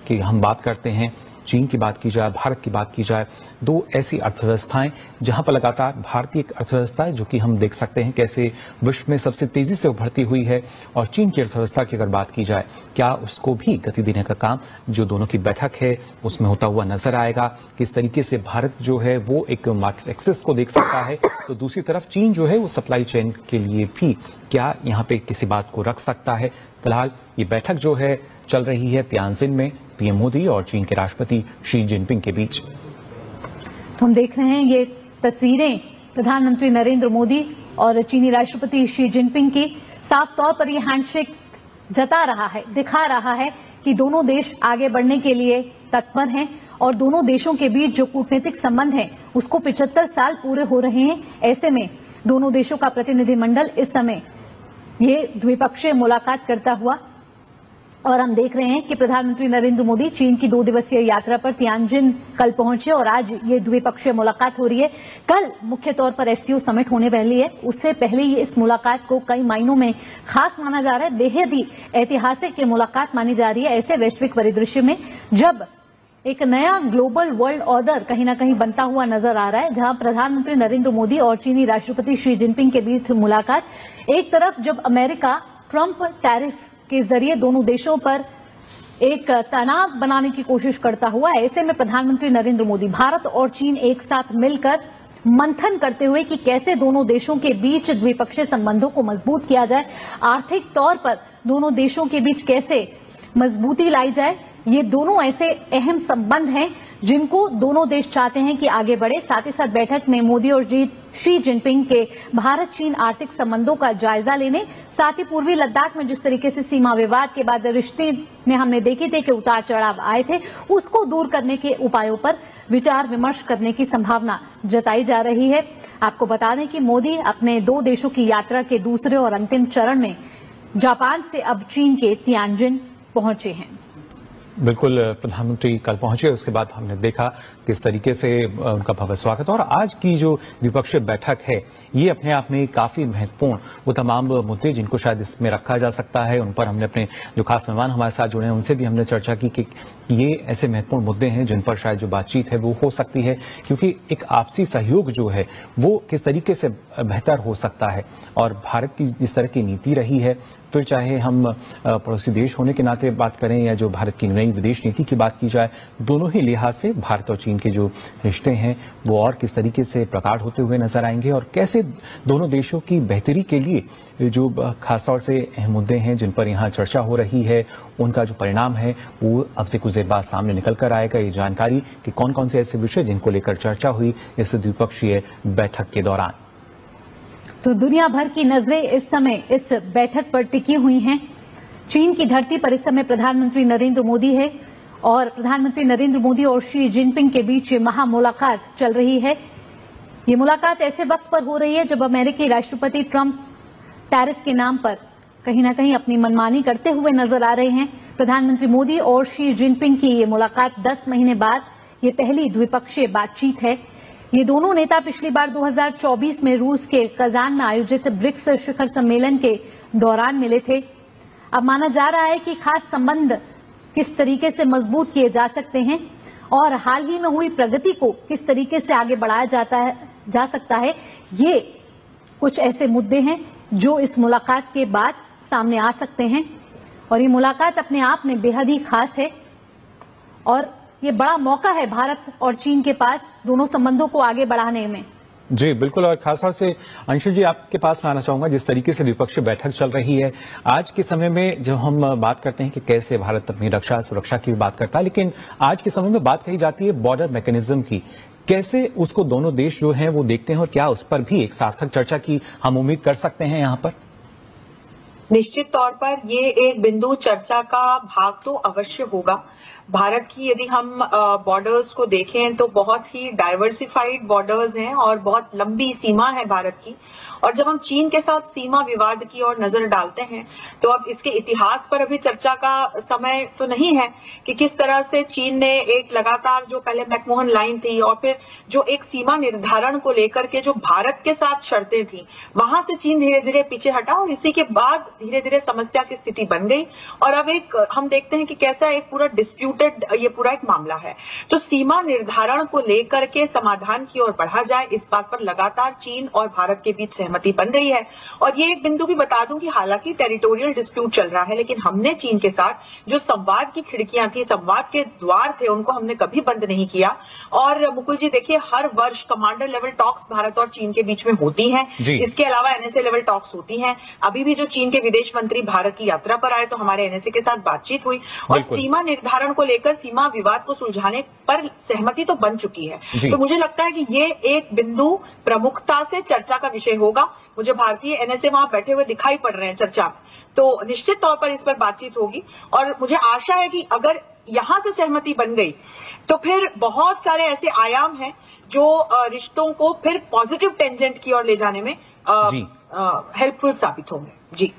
की हम बात करते हैं, चीन की बात की जाए, भारत की बात की जाए, दो ऐसी अर्थव्यवस्थाएं जहां पर लगातार भारतीय अर्थव्यवस्था है जो कि हम देख सकते हैं कैसे विश्व में सबसे तेजी से उभरती हुई है, और चीन की अर्थव्यवस्था की अगर बात की जाए क्या उसको भी गति देने का काम जो दोनों की बैठक है उसमें होता हुआ नजर आएगा। किस तरीके से भारत जो है वो एक मार्केट एक्सेस को देख सकता है, तो दूसरी तरफ चीन जो है वो सप्लाई चेन के लिए भी क्या यहाँ पे किसी बात को रख सकता है। फिलहाल ये बैठक जो है चल रही है तियानजिन में पीएम मोदी और चीन के राष्ट्रपति शी जिनपिंग के बीच। तो हम देख रहे हैं ये तस्वीरें प्रधानमंत्री नरेंद्र मोदी और चीनी राष्ट्रपति शी जिनपिंग की। साफ तौर पर यह हैंडशेक जता रहा है, दिखा रहा है कि दोनों देश आगे बढ़ने के लिए तत्पर हैं और दोनों देशों के बीच जो कूटनीतिक संबंध हैं उसको 75 साल पूरे हो रहे हैं। ऐसे में दोनों देशों का प्रतिनिधिमंडल इस समय ये द्विपक्षीय मुलाकात करता हुआ, और हम देख रहे हैं कि प्रधानमंत्री नरेंद्र मोदी चीन की 2 दिवसीय यात्रा पर तियानजिन कल पहुंचे और आज ये द्विपक्षीय मुलाकात हो रही है। कल मुख्य तौर पर एससीओ समिट होने वाली है, उससे पहले ही इस मुलाकात को कई मायनों में खास माना जा रहा है, बेहद ही ऐतिहासिक ये मुलाकात मानी जा रही है। ऐसे वैश्विक परिदृश्य में जब एक नया ग्लोबल वर्ल्ड ऑर्डर कहीं ना कहीं बनता हुआ नजर आ रहा है, जहां प्रधानमंत्री नरेंद्र मोदी और चीनी राष्ट्रपति शी जिनपिंग के बीच मुलाकात, एक तरफ जब अमेरिका ट्रंप टैरिफ के जरिए दोनों देशों पर एक तनाव बनाने की कोशिश करता हुआ, ऐसे में प्रधानमंत्री नरेंद्र मोदी भारत और चीन एक साथ मिलकर मंथन करते हुए कि कैसे दोनों देशों के बीच द्विपक्षीय संबंधों को मजबूत किया जाए, आर्थिक तौर पर दोनों देशों के बीच कैसे मजबूती लाई जाए। ये दोनों ऐसे अहम संबंध हैं जिनको दोनों देश चाहते हैं कि आगे बढ़े। साथ ही साथ बैठक में मोदी और शी जिनपिंग के भारत चीन आर्थिक संबंधों का जायजा लेने, साथ ही पूर्वी लद्दाख में जिस तरीके से सीमा विवाद के बाद रिश्ते में हमने देखे थे कि उतार चढ़ाव आए थे, उसको दूर करने के उपायों पर विचार विमर्श करने की संभावना जताई जा रही है। आपको बता दें कि मोदी अपने 2 देशों की यात्रा के दूसरे और अंतिम चरण में जापान से अब चीन के तियानजिन पहुंचे हैं। बिल्कुल, प्रधानमंत्री कल पहुंचे, उसके बाद हमने देखा किस तरीके से उनका भव्य स्वागत। और आज की जो द्विपक्षीय बैठक है ये अपने आप में काफी महत्वपूर्ण, वो तमाम मुद्दे जिनको शायद इसमें रखा जा सकता है, उन पर हमने अपने जो खास मेहमान हमारे साथ जुड़े हैं उनसे भी हमने चर्चा की कि ये ऐसे महत्वपूर्ण मुद्दे हैं जिन पर शायद जो बातचीत है वो हो सकती है, क्योंकि एक आपसी सहयोग जो है वो किस तरीके से बेहतर हो सकता है। और भारत की जिस तरह की नीति रही है, फिर चाहे हम पड़ोसी देश होने के नाते बात करें या जो भारत की नई विदेश नीति की बात की जाए, दोनों ही लिहाज से भारत और चीन के जो रिश्ते हैं वो और किस तरीके से प्रगाढ़ होते हुए नजर आएंगे, और कैसे दोनों देशों की बेहतरी के लिए जो खासतौर से अहम मुद्दे हैं जिन पर यहाँ चर्चा हो रही है उनका जो परिणाम है वो अब से कुछ देर बाद सामने निकल कर आएगा। ये जानकारी कि कौन कौन से ऐसे विषय जिनको लेकर चर्चा हुई इस द्विपक्षीय बैठक के दौरान। तो दुनिया भर की नजरें इस समय इस बैठक पर टिकी हुई हैं। चीन की धरती पर इस समय प्रधानमंत्री नरेंद्र मोदी है और प्रधानमंत्री नरेंद्र मोदी और शी जिनपिंग के बीच महा मुलाकात चल रही है। ये मुलाकात ऐसे वक्त पर हो रही है जब अमेरिकी राष्ट्रपति ट्रंप टैरिफ के नाम पर कहीं ना कहीं अपनी मनमानी करते हुए नजर आ रहे हैं। प्रधानमंत्री मोदी और शी जिनपिंग की ये मुलाकात 10 महीने बाद ये पहली द्विपक्षीय बातचीत है। ये दोनों नेता पिछली बार 2024 में रूस के कजान में आयोजित ब्रिक्स शिखर सम्मेलन के दौरान मिले थे। अब माना जा रहा है कि खास संबंध किस तरीके से मजबूत किए जा सकते हैं और हाल ही में हुई प्रगति को किस तरीके से आगे बढ़ाया जा सकता है, ये कुछ ऐसे मुद्दे हैं जो इस मुलाकात के बाद सामने आ सकते हैं। और ये मुलाकात अपने आप में बेहद ही खास है और ये बड़ा मौका है भारत और चीन के पास दोनों संबंधों को आगे बढ़ाने में। जी बिल्कुल, और खासतौर से अंशु जी आपके पास में आना चाहूंगा। जिस तरीके से द्विपक्षीय बैठक चल रही है आज के समय में, जब हम बात करते हैं कि कैसे भारत अपनी रक्षा सुरक्षा की बात करता है, लेकिन आज के समय में बात कही जाती है बॉर्डर मैकेनिज्म की, कैसे उसको दोनों देश जो हैं वो देखते हैं और क्या उस पर भी एक सार्थक चर्चा की हम उम्मीद कर सकते हैं यहाँ पर? निश्चित तौर पर ये एक बिंदु चर्चा का भाग तो अवश्य होगा। भारत की यदि हम बॉर्डर्स को देखें तो बहुत ही डाइवर्सिफाइड बॉर्डर्स हैं और बहुत लंबी सीमा है भारत की। और जब हम चीन के साथ सीमा विवाद की ओर नजर डालते हैं तो अब इसके इतिहास पर अभी चर्चा का समय तो नहीं है कि किस तरह से चीन ने एक लगातार जो पहले मैकमोहन लाइन थी और फिर जो एक सीमा निर्धारण को लेकर के जो भारत के साथ शर्तें थी, वहां से चीन धीरे धीरे पीछे हटा और इसी के बाद धीरे धीरे समस्या की स्थिति बन गई। और अब एक हम देखते हैं कि कैसा एक पूरा डिस्प्यूटेड ये पूरा एक मामला है। तो सीमा निर्धारण को लेकर के समाधान की ओर बढ़ा जाए, इस बात पर लगातार चीन और भारत के बीच सहमति बन रही है। और ये एक बिंदु भी बता दूं कि हालांकि टेरिटोरियल डिस्प्यूट चल रहा है, लेकिन हमने चीन के साथ जो संवाद की खिड़कियां थी, संवाद के द्वार थे, उनको हमने कभी बंद नहीं किया। और मुकुल जी देखिए, हर वर्ष कमांडर लेवल टॉक्स भारत और चीन के बीच में होती हैं। इसके अलावा एनएसए लेवल टॉक्स होती हैं। अभी भी जो चीन के विदेश मंत्री भारत की यात्रा पर आए तो हमारे एनएसए के साथ बातचीत हुई और सीमा निर्धारण को लेकर, सीमा विवाद को सुलझाने पर सहमति तो बन चुकी है। तो मुझे लगता है कि ये एक बिंदु प्रमुखता से चर्चा का विषय होगा। मुझे भारतीय एनएसए वहां बैठे हुए दिखाई पड़ रहे हैं चर्चा में, तो निश्चित तौर पर इस पर बातचीत होगी। और मुझे आशा है कि अगर यहां से सहमति बन गई तो फिर बहुत सारे ऐसे आयाम हैं जो रिश्तों को फिर पॉजिटिव टेंजेंट की ओर ले जाने में हेल्पफुल साबित होंगे। जी,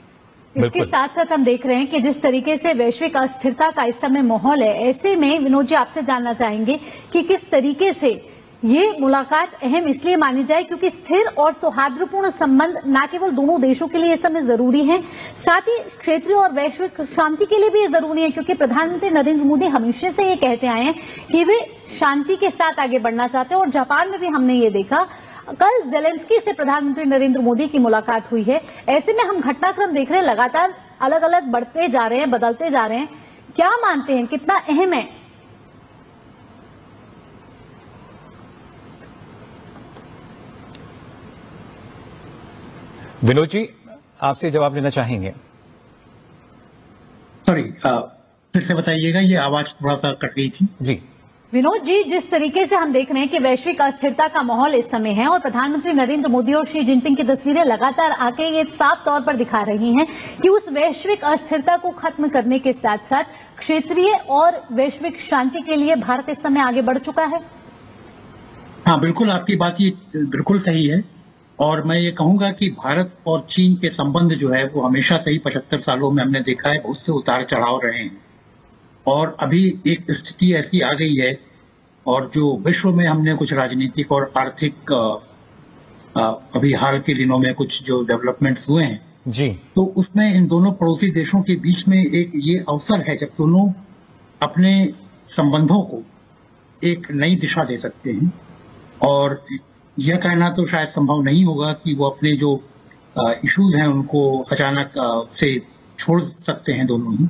इसके साथ साथ हम देख रहे हैं कि जिस तरीके से वैश्विक अस्थिरता का इस समय माहौल है, ऐसे में विनोद जी आपसे जानना चाहेंगे कि किस तरीके से ये मुलाकात अहम इसलिए मानी जाए क्योंकि स्थिर और सौहार्दपूर्ण संबंध न केवल दोनों देशों के लिए इस समय जरूरी है, साथ ही क्षेत्रीय और वैश्विक शांति के लिए भी जरूरी है। क्योंकि प्रधानमंत्री नरेंद्र मोदी हमेशा से ये कहते आए हैं कि वे शांति के साथ आगे बढ़ना चाहते हैं और जापान में भी हमने ये देखा, कल जेलेंस्की से प्रधानमंत्री नरेंद्र मोदी की मुलाकात हुई है। ऐसे में हम घटनाक्रम देख रहे हैं, लगातार अलग अलग बढ़ते जा रहे हैं, बदलते जा रहे हैं। क्या मानते हैं, कितना अहम है? विनोद जी आपसे जवाब लेना चाहेंगे? सॉरी, फिर से बताइएगा, ये आवाज थोड़ा सा कट गई थी। जी विनोद जी, जिस तरीके से हम देख रहे हैं कि वैश्विक अस्थिरता का माहौल इस समय है और प्रधानमंत्री नरेंद्र मोदी और शी जिनपिंग की तस्वीरें लगातार आके ये साफ तौर पर दिखा रही हैं कि उस वैश्विक अस्थिरता को खत्म करने के साथ साथ क्षेत्रीय और वैश्विक शांति के लिए भारत इस समय आगे बढ़ चुका है। हाँ बिल्कुल, आपकी बात ये बिल्कुल सही है। और मैं ये कहूंगा कि भारत और चीन के संबंध जो है वो हमेशा से ही 75 सालों में हमने देखा है बहुत से उतार चढ़ाव रहे हैं। और अभी एक स्थिति ऐसी आ गई है और जो विश्व में हमने कुछ राजनीतिक और आर्थिक अभी हाल के दिनों में कुछ जो डेवलपमेंट्स हुए हैं जी, तो उसमें इन दोनों पड़ोसी देशों के बीच में एक ये अवसर है जब दोनों अपने संबंधों को एक नई दिशा दे सकते हैं। और यह कहना तो शायद संभव नहीं होगा कि वो अपने जो इश्यूज हैं उनको अचानक से छोड़ सकते हैं दोनों ही,